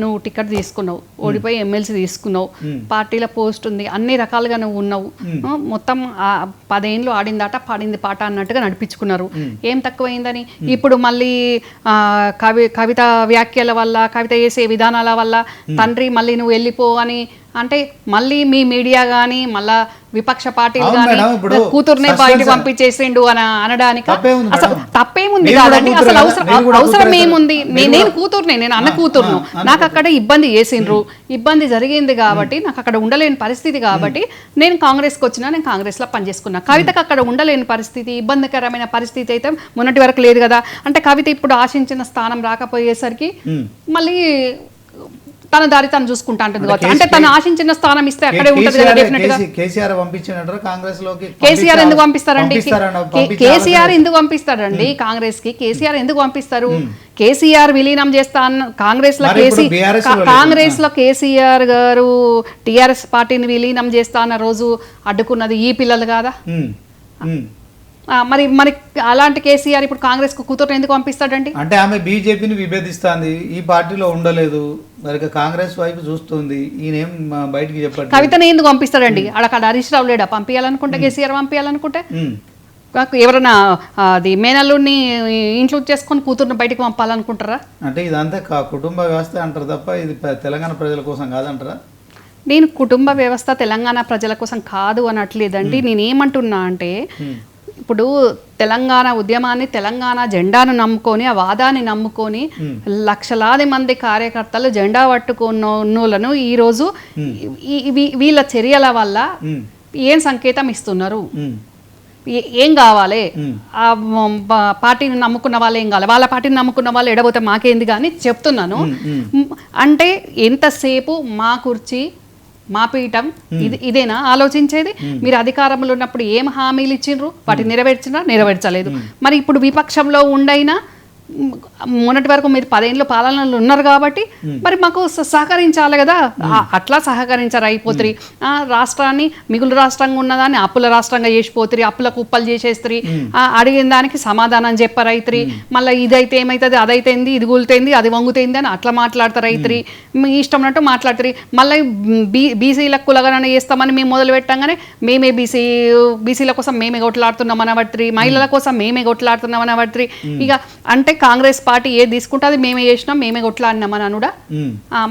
నువ్వు టికెట్ తీసుకున్నావు, ఓడిపోయి ఎమ్మెల్సీ తీసుకున్నావు, పార్టీల పోస్ట్ ఉంది, అన్ని రకాలుగా నువ్వు ఉన్నావు, మొత్తం 10 ఏళ్ళు ఆడిందాట పాడింది పాట అన్నట్టుగా నడిపించుకున్నారు. ఏం తక్కువైందని ఇప్పుడు మళ్ళీ కవిత వ్యాఖ్యల వల్ల, కవిత చేసే విధానాల వల్ల తండ్రి మళ్ళీ నువ్వు వెళ్ళిపో అని అంటే మళ్ళీ మీ మీడియా కానీ మళ్ళా విపక్ష పార్టీలు కానీ కూతుర్నే బయటకు పంపించేసిండు అని అనడానికి అసలు తప్పేముంది కాదండి. అసలు అవసరం ఏముంది? నేను కూతుర్నే, నేను అన్న కూతురును, నాకు అక్కడ ఇబ్బంది చేసిండ్రు, ఇబ్బంది జరిగింది కాబట్టి నాకు అక్కడ ఉండలేని పరిస్థితి కాబట్టి నేను కాంగ్రెస్కి వచ్చినా, నేను కాంగ్రెస్లో పనిచేసుకున్నా. కవితకు అక్కడ ఉండలేని పరిస్థితి, ఇబ్బందికరమైన పరిస్థితి అయితే మొన్నటి వరకు లేదు కదా. అంటే కవిత ఇప్పుడు ఆశించిన స్థానం రాకపోయేసరికి మళ్ళీ తన దారి తను చూసుకుంటా ఉంటుంది కావచ్చు. అంటే తను ఆశించిన స్థానం ఇస్తే అక్కడే ఉంటుంది కదా డెఫినెట్ గా. కేసీఆర్ పంపించినట్టు కాంగ్రెస్ లోకి కేసీఆర్ ఎందుకు పంపిస్తారండి? కేసీఆర్ ఎందుకు పంపిస్తారండి కాంగ్రెస్ కి? కేసీఆర్ ఎందుకు పంపిస్తారు? కేసీఆర్ విలీనం చేస్తా అన్న కాంగ్రెస్ లో కేసీఆర్ గారు టీఆర్ఎస్ పార్టీని విలీనం చేస్తా అన్న రోజు అడ్డుకున్నది ఈ పిల్లలు కాదా? మరి అలాంటి కేసీఆర్ ఇప్పుడు కాంగ్రెస్ కు కూతురు ఎందుకు పంపిస్తాడండి? అంటే ఆమె బీజేపీని విభేదిస్తుంది, ఈ పార్టీలో ఉండలేదు, మరి కాంగ్రెస్ వైపు చూస్తుంది, ఈయనేం బయటికి చెప్పండి. కవితని ఎందుకు పంపిస్తాడండి? అక్కడ హరీష్ రావు లేడా? పంపించాలనుకుంటే కేసీఆర్ పంపించాలనుకుంటే ఎవరైనా అది మేనల్లుని ఇంక్లూడ్ చేసుకొని కూతురుని బయటకు పంపాలనుకుంటారా? అంటే ఇదంతా కుటుంబ వ్యవస్థ అంటారు తప్ప ఇది తెలంగాణ ప్రజల కోసం కాదంటారా? నేను కుటుంబ వ్యవస్థ తెలంగాణ ప్రజల కోసం కాదు అనట్లేదండి. నేనేమంటున్నా అంటే ఇప్పుడు తెలంగాణ ఉద్యమాన్ని, తెలంగాణ జెండాను నమ్ముకొని, ఆ వాదాన్ని నమ్ముకొని లక్షలాది మంది కార్యకర్తలు జెండా పట్టుకున్నోళ్ళను ఈరోజు వీళ్ళ చర్యల వల్ల ఏం సంకేతం ఇస్తున్నారు? ఏం కావాలి? ఆ పార్టీని నమ్ముకున్న వాళ్ళు ఏం కావాలి? వాళ్ళ పార్టీని నమ్ముకున్న వాళ్ళు ఎడబోతే మాకేంది కానీ చెప్తున్నాను. అంటే ఎంతసేపు మా కుర్చీ మా పీఠం ఇదేనా ఆలోచించేది? మీరు అధికారంలో ఉన్నప్పుడు ఏం హామీలు ఇచ్చిండ్రు? వాటిని నెరవేర్చలేదు. మరి ఇప్పుడు విపక్షంలో ఉండైనా మొన్నటి వరకు మీరు 10 ఏళ్ళు పాలనలో ఉన్నారు కాబట్టి మరి మాకు సహకరించాలి కదా, అట్లా సహకరించారు అయిపోతుంది. రాష్ట్రాన్ని మిగులు రాష్ట్రంగా ఉన్నదాన్ని అప్పుల రాష్ట్రంగా చేసిపోతుంది, అప్పుల కుప్పలు చేసేస్తుంది, అడిగిన దానికి సమాధానం చెప్పారు రైతురి. మళ్ళీ ఇదైతే ఏమవుతుంది, అదైతే ఇది కూలుతైంది, అది వంగుతైంది అని అట్లా మాట్లాడతారు రైతురి. మీ ఇష్టం ఉన్నట్టు మాట్లాడుతుంది. మళ్ళీ బీసీలకు కులగణన చేస్తామని మేము మొదలు పెట్టంగానే మేమే బీసీల కోసం మేమే కొట్లాడుతున్నామని పడుతుంది, మహిళల కోసం మేమే కొట్లాడుతున్నామని పడుతుంది. ఇక అంటే కాంగ్రెస్ పార్టీ ఏది తీసుకుంటే అది మేమే చేసినాం, మేమే కొట్లాడినామని అనుడా.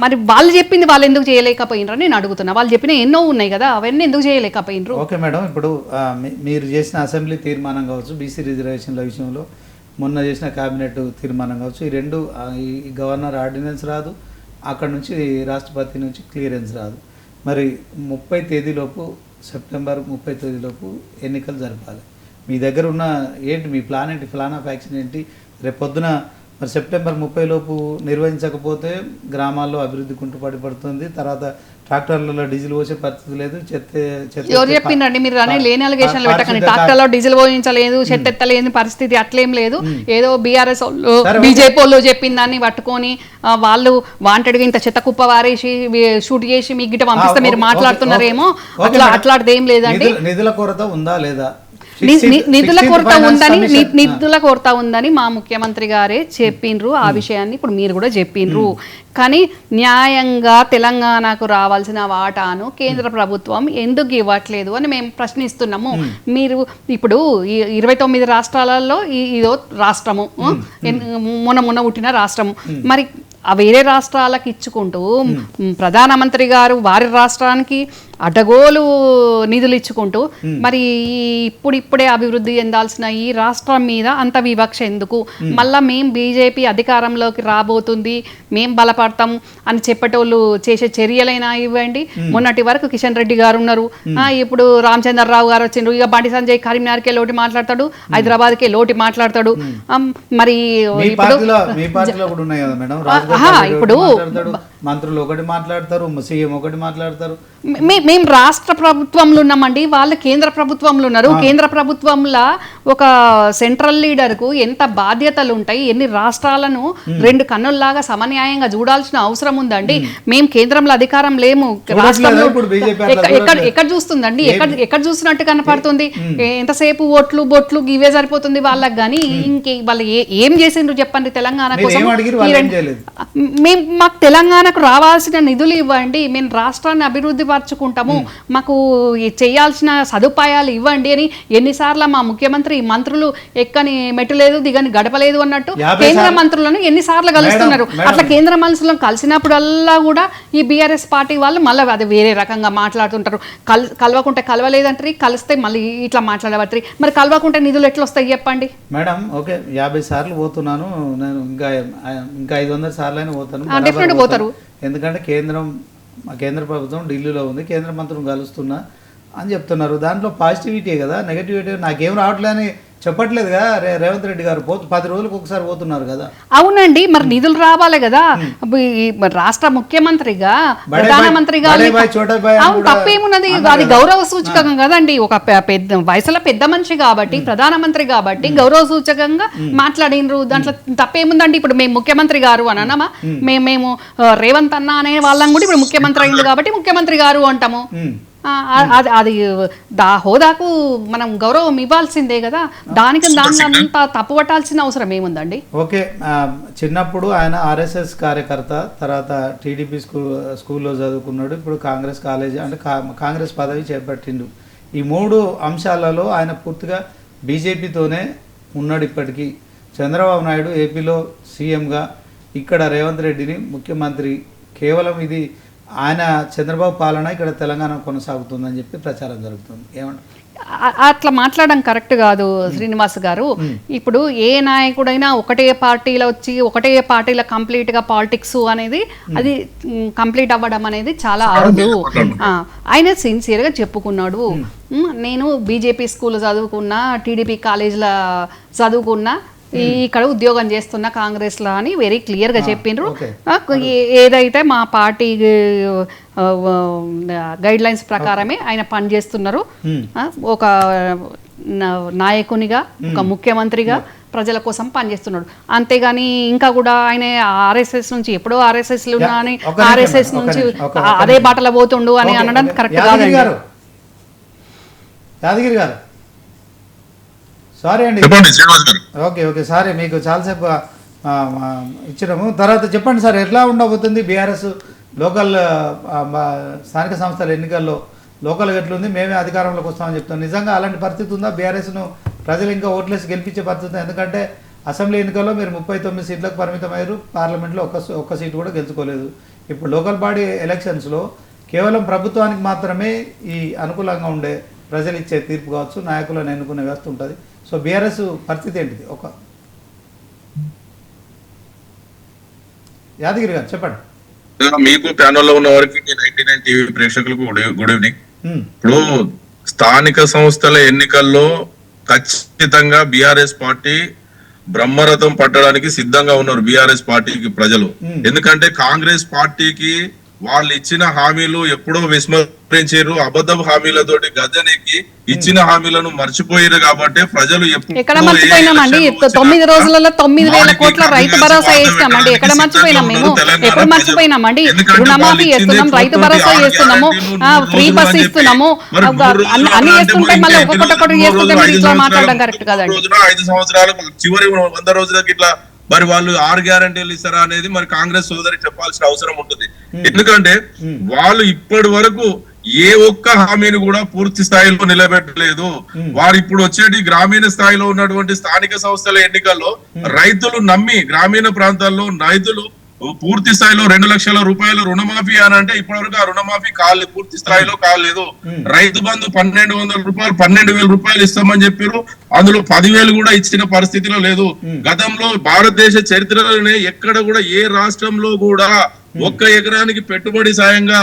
మరి వాళ్ళు చెప్పింది వాళ్ళు ఎందుకు చేయలేకపోయినరు నేను అడుగుతున్నా. వాళ్ళు చెప్పిన ఎన్నో ఉన్నాయి కదా, అవన్నీ ఎందుకు చేయలేకపోయినరు? ఓకే మేడం, ఇప్పుడు మీరు చేసిన అసెంబ్లీ తీర్మానం కావచ్చు, బీసీ రిజర్వేషన్ల విషయంలో మొన్న చేసిన కేబినెట్ తీర్మానం కావచ్చు, ఈ రెండు ఈ గవర్నర్ ఆర్డినెన్స్ రాదు, అక్కడ నుంచి రాష్ట్రపతి నుంచి క్లియరెన్స్ రాదు. మరి 30 తేదీలోపు సెప్టెంబర్ 30 తేదీలోపు ఎన్నికలు జరపాలి. మీ దగ్గర ఉన్న ఏంటి మీ ప్లాన్ ఏంటి, ప్లాన్ ఆఫ్ యాక్షన్ ఏంటి? రేపు పొద్దున మరి సెప్టెంబర్ 30 లోపు నిర్వహించకపోతే గ్రామాల్లో అభివృద్ధి కుంటుపడిపడుతుంది. తర్వాత ట్రాక్టర్లలో డీజిల్ పోసే పరిస్థితి లేదు. ఎవరు చెప్పిండ్రండి మీరు అనే లేని అలిగేషన్లు పెట్టకండి. ట్రాక్టర్లో డీజిల్ పోయించలేదు, చెత్త ఎత్తలేని పరిస్థితి అట్లేం లేదు. ఏదో బీఆర్ఎస్ వాళ్ళు బీజేపీ వాళ్ళు చెప్పిన దాన్ని పట్టుకొని వాళ్ళు వాంటెడ్గా ఇంత చెత్త కుప్ప వారేసి షూట్ చేసి మీకు గిట్ట పంపిస్తే మీరు మాట్లాడుతున్నారేమో, అట్లాంటిది ఏం లేదండి. నిధుల కొరత ఉందా లేదా? నిధుల కొరత ఉందని మా ముఖ్యమంత్రి గారే చెప్పిండ్రు. ఆ విషయాన్ని ఇప్పుడు మీరు కూడా చెప్పిండ్రు. కానీ న్యాయంగా తెలంగాణకు రావాల్సిన వాటాను కేంద్ర ప్రభుత్వం ఎందుకు ఇవ్వట్లేదు అని మేము ప్రశ్నిస్తున్నాము. మీరు ఇప్పుడు 29 రాష్ట్రాలలో ఇదో రాష్ట్రము, మొన్న పుట్టిన రాష్ట్రము. మరి వేరే రాష్ట్రాలకు ఇచ్చుకుంటూ ప్రధానమంత్రి గారు వారి రాష్ట్రానికి అడ్డగోలు నిధులు ఇచ్చుకుంటూ మరి ఇప్పుడిప్పుడే అభివృద్ధి చెందాల్సిన ఈ రాష్ట్రం మీద అంత వివక్ష ఎందుకు? మళ్ళా మేం బీజేపీ అధికారంలోకి రాబోతుంది, మేం బలపడతాం అని చెప్పేటోళ్ళు చేసే చర్యలైనా ఇవ్వండి. మొన్నటి వరకు కిషన్ రెడ్డి గారు ఉన్నారు, ఇప్పుడు రామచంద్రరావు గారు వచ్చిండ్రు. ఇక బండి సంజయ్ కరీంనగర్కే లోటి మాట్లాడతాడు, హైదరాబాద్కే లోటి మాట్లాడతాడు. మరి ఇప్పుడు మంత్రులు ఒకటి మాట్లాడతారు, సీఎం ఒకటి మాట్లాడతారు. మేము రాష్ట్ర ప్రభుత్వంలో ఉన్నామండి, వాళ్ళు కేంద్ర ప్రభుత్వంలో ఉన్నారు. కేంద్ర ప్రభుత్వంలో ఒక సెంట్రల్ లీడర్కు ఎంత బాధ్యతలు ఉంటాయి, ఎన్ని రాష్ట్రాలను 2 కన్నుల్లాగా సమన్యాయంగా చూడాల్సిన అవసరం ఉందండి. మేము కేంద్రంలో అధికారం లేము, రాష్ట్రంలో ఎక్కడ చూస్తుందండి, ఎక్కడ చూసినట్టు కనపడుతుంది. ఎంతసేపు ఓట్లు బొట్లు ఇవే సరిపోతుంది వాళ్ళకి. కానీ ఇంకే వాళ్ళు ఏం చేసిండ్రు చెప్పండి తెలంగాణ కోసం? మాకు తెలంగాణకు రావాల్సిన నిధులు ఇవ్వండి, మేము రాష్ట్రాన్ని అభివృద్ధి పరచుకుంటాము, మాకు చేయాల్సిన సదుపాయాలు ఇవ్వండి అని ఎన్నిసార్లు మా ముఖ్యమంత్రి మంత్రులు ఎక్కని మెట్టులేదు దిగని గడపలేదు అన్నట్టు కేంద్ర మంత్రులను ఎన్నిసార్లు కలుస్తున్నారు. అట్లా కేంద్ర మంత్రులను కలిసినప్పుడల్లా కూడా ఈ బీఆర్ఎస్ పార్టీ వాళ్ళు మళ్ళీ అది వేరే రకంగా మాట్లాడుతుంటారు. కలవకుంటే కలవలేదంటారు, కలిస్తే మళ్ళీ ఇట్లా మాట్లాడబట్టి. మరి కలవకుంటే నిధులు ఎట్లా వస్తాయి చెప్పండి మేడం? ఓకే, 50 సార్లు పోతున్నాను నేను, ఇంకా 500 సార్లు అయినా పోతాను. డెఫినెట్ పోతారు. ఎందుకంటే కేంద్ర ప్రభుత్వం ఢిల్లీలో ఉంది, కేంద్ర మంత్రులు కలుస్తున్నా అని చెప్తున్నారు. దాంట్లో పాజిటివిటీ కదా, నెగటివిటీ నాకేం రావట్లే అని చెప్పట్లేదు కదా రేవంత్ రెడ్డి గారు. 10 రోజులకు ఒకసారి పోతున్నారు కదా. అవునండి, మరి నిధులు రావాలి కదా. రాష్ట్ర ముఖ్యమంత్రిగా ప్రధానమంత్రిగా అవును తప్పేమున్నది, అది గౌరవ సూచకంగా కదండి. ఒక వయసులో పెద్ద మనిషి కాబట్టి, ప్రధానమంత్రి కాబట్టి గౌరవ సూచకంగా మాట్లాడినరు. దాంట్లో తప్పేముందండి? ఇప్పుడు మేము ముఖ్యమంత్రి గారు అని అన్నామా? మేము రేవంత్ అన్న అనే వాళ్ళం కూడా ఇప్పుడు ముఖ్యమంత్రి అయింది కాబట్టి ముఖ్యమంత్రి గారు అంటాము. అది హోదాకు మనం గౌరవం ఇవ్వాల్సిందే కదా. దాన్ని అంతా తప్పు పట్టాల్సిన అవసరం ఏముందండి? ఓకే, చిన్నప్పుడు ఆయన ఆర్ఎస్ఎస్ కార్యకర్త, తర్వాత టీడీపీ స్కూల్లో చదువుకున్నాడు, ఇప్పుడు కాంగ్రెస్ కాలేజీ అంటే కాంగ్రెస్ పదవి చేపట్టిండు. ఈ 3 అంశాలలో ఆయన పూర్తిగా బీజేపీతోనే ఉన్నాడు ఇప్పటికీ. చంద్రబాబు నాయుడు ఏపీలో సీఎంగా, ఇక్కడ రేవంత్ రెడ్డిని ముఖ్యమంత్రి. కేవలం ఇది ఆయన చంద్రబాబు పాలన ఇక్కడ తెలంగాణ కొనసాగుతుందని చెప్పి ప్రచారం జరుగుతుంది. ఏమంటారు? అట్లా మాట్లాడడం కరెక్ట్ కాదు శ్రీనివాస్ గారు. ఇప్పుడు ఏ నాయకుడైనా ఒకటే పార్టీలో వచ్చి ఒకటే పార్టీలో కంప్లీట్గా పాలిటిక్స్ అనేది అది కంప్లీట్ అవ్వడం అనేది చాలా అరుదు. ఆయన సిన్సియర్గా చెప్పుకున్నాడు, నేను బీజేపీ స్కూల్ చదువుకున్నా, టీడీపీ కాలేజీలో చదువుకున్నా, ఇక్కడ ఉద్యోగం చేస్తున్న కాంగ్రెస్లో అని వెరీ క్లియర్గా చెప్పిండ్రు. ఏదైతే మా పార్టీ గైడ్ లైన్స్ ప్రకారమే ఆయన పనిచేస్తున్నారు. ఒక నాయకునిగా, ఒక ముఖ్యమంత్రిగా ప్రజల కోసం పనిచేస్తున్నాడు. అంతేగాని ఇంకా కూడా ఆయన ఆర్ఎస్ఎస్ నుంచి ఎప్పుడో ఆర్ఎస్ఎస్లో ఉన్నా అని ఆర్ఎస్ఎస్ నుంచి అదే బాటలో పోతుండు అని అనడం కరెక్ట్ కాదండి. యాదగిరి గారు సారీ అండి. ఓకే ఓకే సారీ, మీకు చాలాసేపు ఇచ్చినాము. తర్వాత చెప్పండి సార్, ఎట్లా ఉండబోతుంది బీఆర్ఎస్ లోకల్ స్థానిక సంస్థల ఎన్నికల్లో లోకల్గా ఎట్లుంది? మేమే అధికారంలోకి వస్తామని చెప్తాం. నిజంగా అలాంటి పరిస్థితి ఉందా? బీఆర్ఎస్ను ప్రజలు ఇంకా ఓట్లేసి గెలిపించే పరిస్థితి? ఎందుకంటే అసెంబ్లీ ఎన్నికల్లో మీరు 39 సీట్లకు పరిమితమయ్యారు, పార్లమెంట్లో ఒక్క సీటు కూడా గెలుచుకోలేదు. ఇప్పుడు లోకల్ బాడీ ఎలక్షన్స్లో కేవలం ప్రభుత్వానికి మాత్రమే ఈ అనుకూలంగా ఉండే ప్రజలు ఇచ్చే తీర్పు కావచ్చు, నాయకులను ఎన్నుకునే వ్యవస్థ ఉంటుంది. సో బీఆర్ఎస్ పరిస్థితి ఏంటిది? యాదగిరి గారు చెప్పండి. మీకు ప్యానల్లో ఉన్న వారికి 99 టీవీ ప్రేక్షకులకు గుడ్ ఈవినింగ్. ఇప్పుడు స్థానిక సంస్థల ఎన్నికల్లో ఖచ్చితంగా బీఆర్ఎస్ పార్టీ బ్రహ్మరథం పట్టడానికి సిద్ధంగా ఉన్నారు బీఆర్ఎస్ పార్టీకి ప్రజలు. ఎందుకంటే కాంగ్రెస్ పార్టీకి వాళ్ళు ఇచ్చిన హామీలు ఎప్పుడో విస్మరించారు, అబద్ధపు హామీలతోటి గద్దెనెక్కి ఇచ్చిన హామీలను మర్చిపోయారు. కాబట్టి ప్రజలు ఎక్కడ మర్చిపోయినామండి? 9 రోజులలో 9,000 కోట్ల రైతు భరోసా చేస్తామండి. ఎక్కడ మర్చిపోయినాం? మేము ఎప్పుడు మర్చిపోయినామండి? రుణమాఫీ చేస్తున్నాం, రైతు భరోసా చేస్తున్నాము, ఫ్రీ బస్ ఇస్తున్నాము, అన్ని చేస్తుంటే మళ్ళీ ఒక్కొక్కటి చేస్తుంటే మీరు ఇట్లా మాట్లాడడం కరెక్ట్ కదండి. 5 సంవత్సరాలకు చివరి 100 రోజులకి ఇట్లా మరి వాళ్ళు 6 గ్యారంటీలు ఇస్తారా అనేది మరి కాంగ్రెస్ సోదరి చెప్పాల్సిన అవసరం ఉంటుంది. ఎందుకంటే వాళ్ళు ఇప్పటి వరకు ఏ ఒక్క హామీని కూడా పూర్తి స్థాయిలో నిలబెట్టలేదు. వారు ఇప్పుడు వచ్చేటి గ్రామీణ స్థాయిలో ఉన్నటువంటి స్థానిక సంస్థల ఎన్నికల్లో రైతులు నమ్మి, గ్రామీణ ప్రాంతాల్లో రైతులు పూర్తి స్థాయిలో 2 లక్షల రూపాయల రుణమాఫీ అని అంటే ఇప్పటివరకు ఆ రుణమాఫీ కాలేదు, పూర్తి స్థాయిలో కాలేదు. రైతు బంధు 1,200 రూపాయలు 12,000 రూపాయలు ఇస్తామని చెప్పారు, అందులో 10,000 కూడా ఇచ్చిన పరిస్థితిలో లేదు. గతంలో భారతదేశ చరిత్రలోనే ఎక్కడ కూడా ఏ రాష్ట్రంలో కూడా 1 ఎకరానికి పెట్టుబడి సాయంగా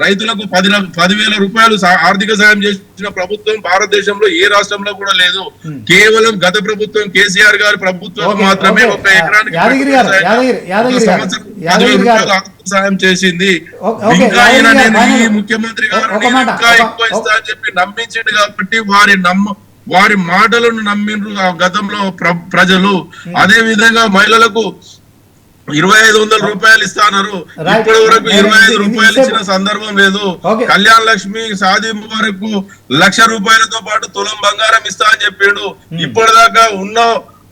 రైతులకు 10,000 రూపాయలు ఆర్థిక సాయం చేసిన ప్రభుత్వం భారతదేశంలో ఏ రాష్ట్రంలో కూడా లేదు. కేవలం గత ప్రభుత్వం కేసీఆర్ గారి ప్రభుత్వం మాత్రమే 1 ఎకరానికి సాయం చేసింది. ఇంకా ఆయన ఈ ముఖ్యమంత్రి గారు ఇంకా ఎక్కువ ఇస్తా అని చెప్పి నమ్మించింది. కాబట్టి వారి మాటలను నమ్మిండ్రు గతంలో ప్రజలు. అదే విధంగా మహిళలకు 2,500 రూపాయలు ఇస్తాన్నారు, ఇప్పటి వరకు 25 రూపాయలు ఇచ్చిన సందర్భం లేదు. కళ్యాణ లక్ష్మి సాధింపు వరకు 1,00,000 రూపాయలతో పాటు తులం బంగారం ఇస్తా అని చెప్పిండు. ఇప్పటిదాకా ఉన్న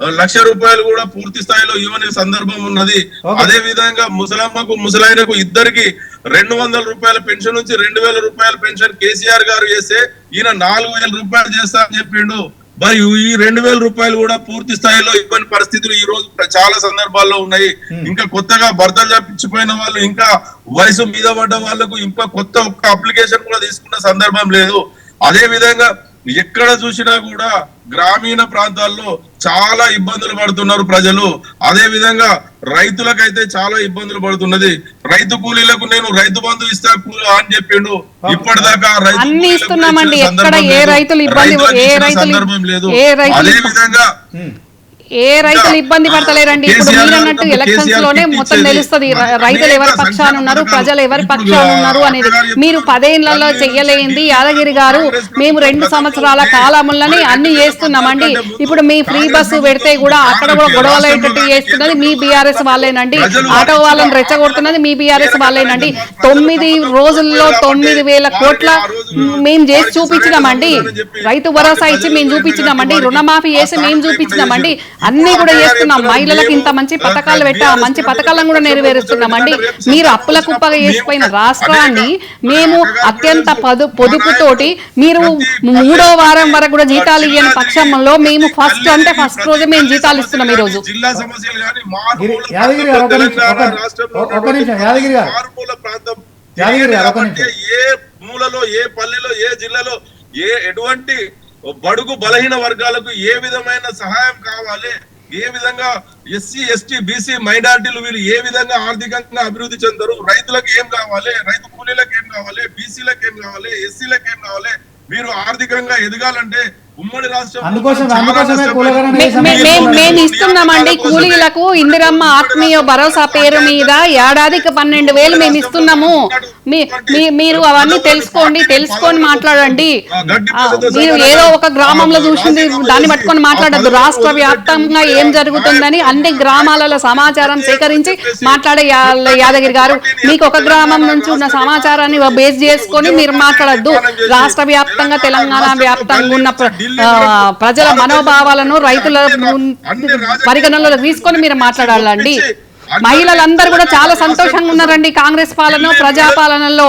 1,00,000 రూపాయలు కూడా పూర్తి స్థాయిలో ఇవ్వని సందర్భం ఉన్నది. అదే విధంగా ముసలమ్మకు ముసలాయనకు ఇద్దరికి 200 రూపాయల పెన్షన్ నుంచి 2,000 రూపాయల పెన్షన్ కేసీఆర్ గారు చేస్తే ఈయన 4,000 రూపాయలు చేస్తా అని చెప్పిండు. మరి ఈ 2,000 రూపాయలు కూడా పూర్తి స్థాయిలో ఇవ్వని పరిస్థితులు ఈ రోజు చాలా సందర్భాల్లో ఉన్నాయి. ఇంకా కొత్తగా భర్తలు తప్పించిపోయిన వాళ్ళు, ఇంకా వయసు మీద పడ్డ వాళ్ళకు ఇంకా కొత్త ఒక్క అప్లికేషన్ కూడా తీసుకున్న సందర్భం లేదు. అదే విధంగా ఎక్కడ చూసినా కూడా గ్రామీణ ప్రాంతాల్లో చాలా ఇబ్బందులు పడుతున్నారు ప్రజలు. అదే విధంగా రైతులకైతే చాలా ఇబ్బందులు పడుతున్నది. రైతు కూలీలకు నేను రైతు బంధు ఇస్తా అని చెప్పిండు, ఇప్పటిదాకా అన్ని ఇస్తున్నామండి. ఎక్కడ ఏ రైతులు సందర్భం లేదు. అదే విధంగా ఏ రైతులు ఇబ్బంది పడతలేరండి. ఇప్పుడు మీరు అన్నట్టు ఎలక్షన్స్ లోనే మొత్తం తెలుస్తుంది రైతులు ఎవరి పక్షాన ఉన్నారు, ప్రజలు ఎవరి పక్షాన ఉన్నారు అనేది. మీరు 10 ఏళ్లలో చెయ్యలేంది యాదగిరి గారు, మేము 2 సంవత్సరాల కాలంలోనే అన్ని చేస్తున్నామండి. ఇప్పుడు మీ ఫ్రీ బస్సు పెడితే కూడా అక్కడ కూడా గొడవలయ్యేటట్టు చేస్తున్నది మీ బీఆర్ఎస్ వాళ్ళేనండి. ఆటో వాళ్ళని రెచ్చగొడుతున్నది మీ బీఆర్ఎస్ వాళ్ళేనండి. 9 రోజుల్లో 9,000 కోట్ల మేము చేసి చూపించినామండి. రైతు భరోసా ఇచ్చి మేము చూపించినామండి, రుణమాఫీ చేసి మేము చూపించినామండి, అన్ని కూడా చేస్తున్నాం. మహిళలకు ఇంత మంచి పథకాలు పెట్టా, మంచి పథకాలను కూడా నెరవేరుస్తున్నామండి. మీరు అప్పుల కుప్పగా చేసిపోయిన రాష్ట్రాన్ని మేము అత్యంత పొదుపుతోటి మీరు 3వ వారం వరకు కూడా జీతాలు ఇయ్యని పక్షంలో మేము ఫస్ట్ రోజే మేము జీతాలు ఇస్తున్నాం. ఈ రోజు ఏ మూలలో, ఏ పల్లెలో, ఏ జిల్లాలో ఎటువంటి బడుగు బలహీన వర్గాలకు ఏ విధమైన సహాయం కావాలి, ఏ విధంగా ఎస్సీ ఎస్టీ బీసీ మైనారిటీలు వీళ్ళు ఏ విధంగా ఆర్థికంగా అభివృద్ధి చెందరు, రైతులకు ఏం కావాలి, రైతు కూలీలకు ఏం కావాలి, బీసీలకు ఏం కావాలి, ఎస్సీలకు ఏం కావాలి, మీరు ఆర్థికంగా ఎదగాలంటే ఉమ్మడి రాష్ట్రం మేము ఇస్తున్నామండి. కూలీలకు ఇందిరమ్మ ఆత్మీయ భరోసా పేరు మీద ఏడాదికి 12,000 మేము ఇస్తున్నాము. మీరు అవన్నీ తెలుసుకొని మాట్లాడండి. మీరు ఏదో ఒక గ్రామంలో చూసింది దాన్ని పట్టుకొని మాట్లాడద్దు. రాష్ట్ర వ్యాప్తంగా ఏం జరుగుతుందని అన్ని గ్రామాలలో సమాచారం సేకరించి మాట్లాడే యాదగిరి గారు, మీకు ఒక గ్రామం నుంచి ఉన్న సమాచారాన్ని బేస్ చేసుకొని మీరు మాట్లాడద్దు. రాష్ట్ర వ్యాప్తంగా తెలంగాణ వ్యాప్తంగా ఉన్న ప్రజల మనోభావాలను రైతుల పరిగణనలో తీసుకొని మీరు మాట్లాడాలండి. మహిళలందరూ కూడా చాలా సంతోషంగా ఉన్నారండి కాంగ్రెస్ పాలన ప్రజాపాలనలో.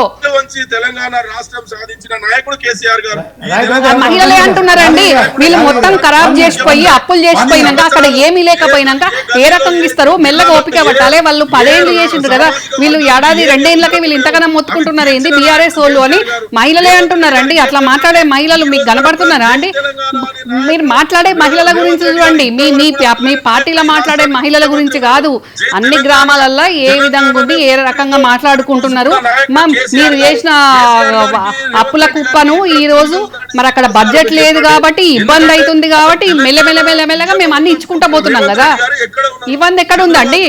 తెలంగాణ రాష్ట్రం సాధించిన నాయకుడు కేసీఆర్ గారు. మహిళలే అంటున్నారండి, వీళ్ళు మొత్తం ఖరాబ్ చేసిపోయి అప్పులు చేసిపోయినాక అక్కడ ఏమీ లేకపోయినాక ఏ రకంగా ఇస్తారు? మెల్లగా ఓపిక పట్టాలి. వాళ్ళు 10 ఏళ్ళు చేసిండ్రు కదా, వీళ్ళు ఏడాది 2 ఏళ్ళకే వీళ్ళు ఇంతకన్నా మొత్తుకుంటున్నారు ఏంది బీఆర్ఎస్ వాళ్ళు అని మహిళలే అంటున్నారండి. అట్లా మాట్లాడే మహిళలు మీకు కనబడుతున్నారా అండి? మీరు మాట్లాడే మహిళల గురించి చూడండి, మీ పార్టీలో మాట్లాడే మహిళల గురించి కాదు. అన్ని గ్రామాలల్లో ఏ విధంగా ఉంది, ఏ రకంగా మాట్లాడుకుంటున్నారు. మీరు చేసిన అప్పుల కుప్పను ఈ రోజు మరి అక్కడ బడ్జెట్ లేదు కాబట్టి ఇబ్బంది అవుతుంది కాబట్టి మెల్లమెల్లగా మేము అన్ని ఇచ్చుకుంటా పోతున్నాం కదా. ఇబ్బంది ఎక్కడ ఉందండి?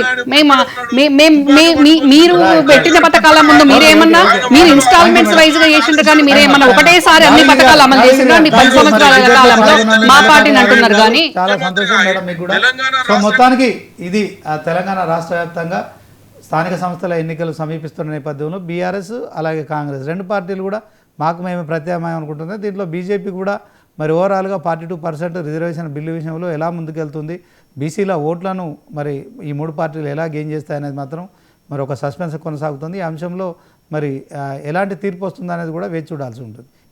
మీరు పెట్టిన పథకాల ముందు మీరేమన్నా మీరు ఇన్స్టాల్మెంట్స్ వైజ్ గా చేసిండ్రు కానీ మీరేమన్నా ఒకటేసారి అన్ని పథకాలు అమలు చేసిండ్రు అండి 10 సంవత్సరాల కాలంలో మా పార్టీని అంటున్నారు కానీ. చాలా సంతోషం మేడం మీకు కూడా. సో మొత్తానికి ఇది తెలంగాణ రాష్ట్ర వ్యాప్తంగా స్థానిక సంస్థల ఎన్నికలు సమీపిస్తున్న నేపథ్యంలో బీఆర్ఎస్ అలాగే కాంగ్రెస్ 2 పార్టీలు కూడా మాకు మేము ప్రత్యామ్నాయం అనుకుంటున్నాయి. దీంట్లో బీజేపీ కూడా మరి ఓవరాల్గా 42% రిజర్వేషన్ బిల్లు విషయంలో ఎలా ముందుకెళ్తుంది, బీసీల ఓట్లను మరి ఈ 3 పార్టీలు ఎలా గెయిన్ చేస్తాయనేది మాత్రం మరి ఒక సస్పెన్స్ కొనసాగుతుంది. ఈ అంశంలో మరి ఎలాంటి తీర్పు వస్తుందనేది కూడా వేచి చూడాల్సి ఉంటుంది.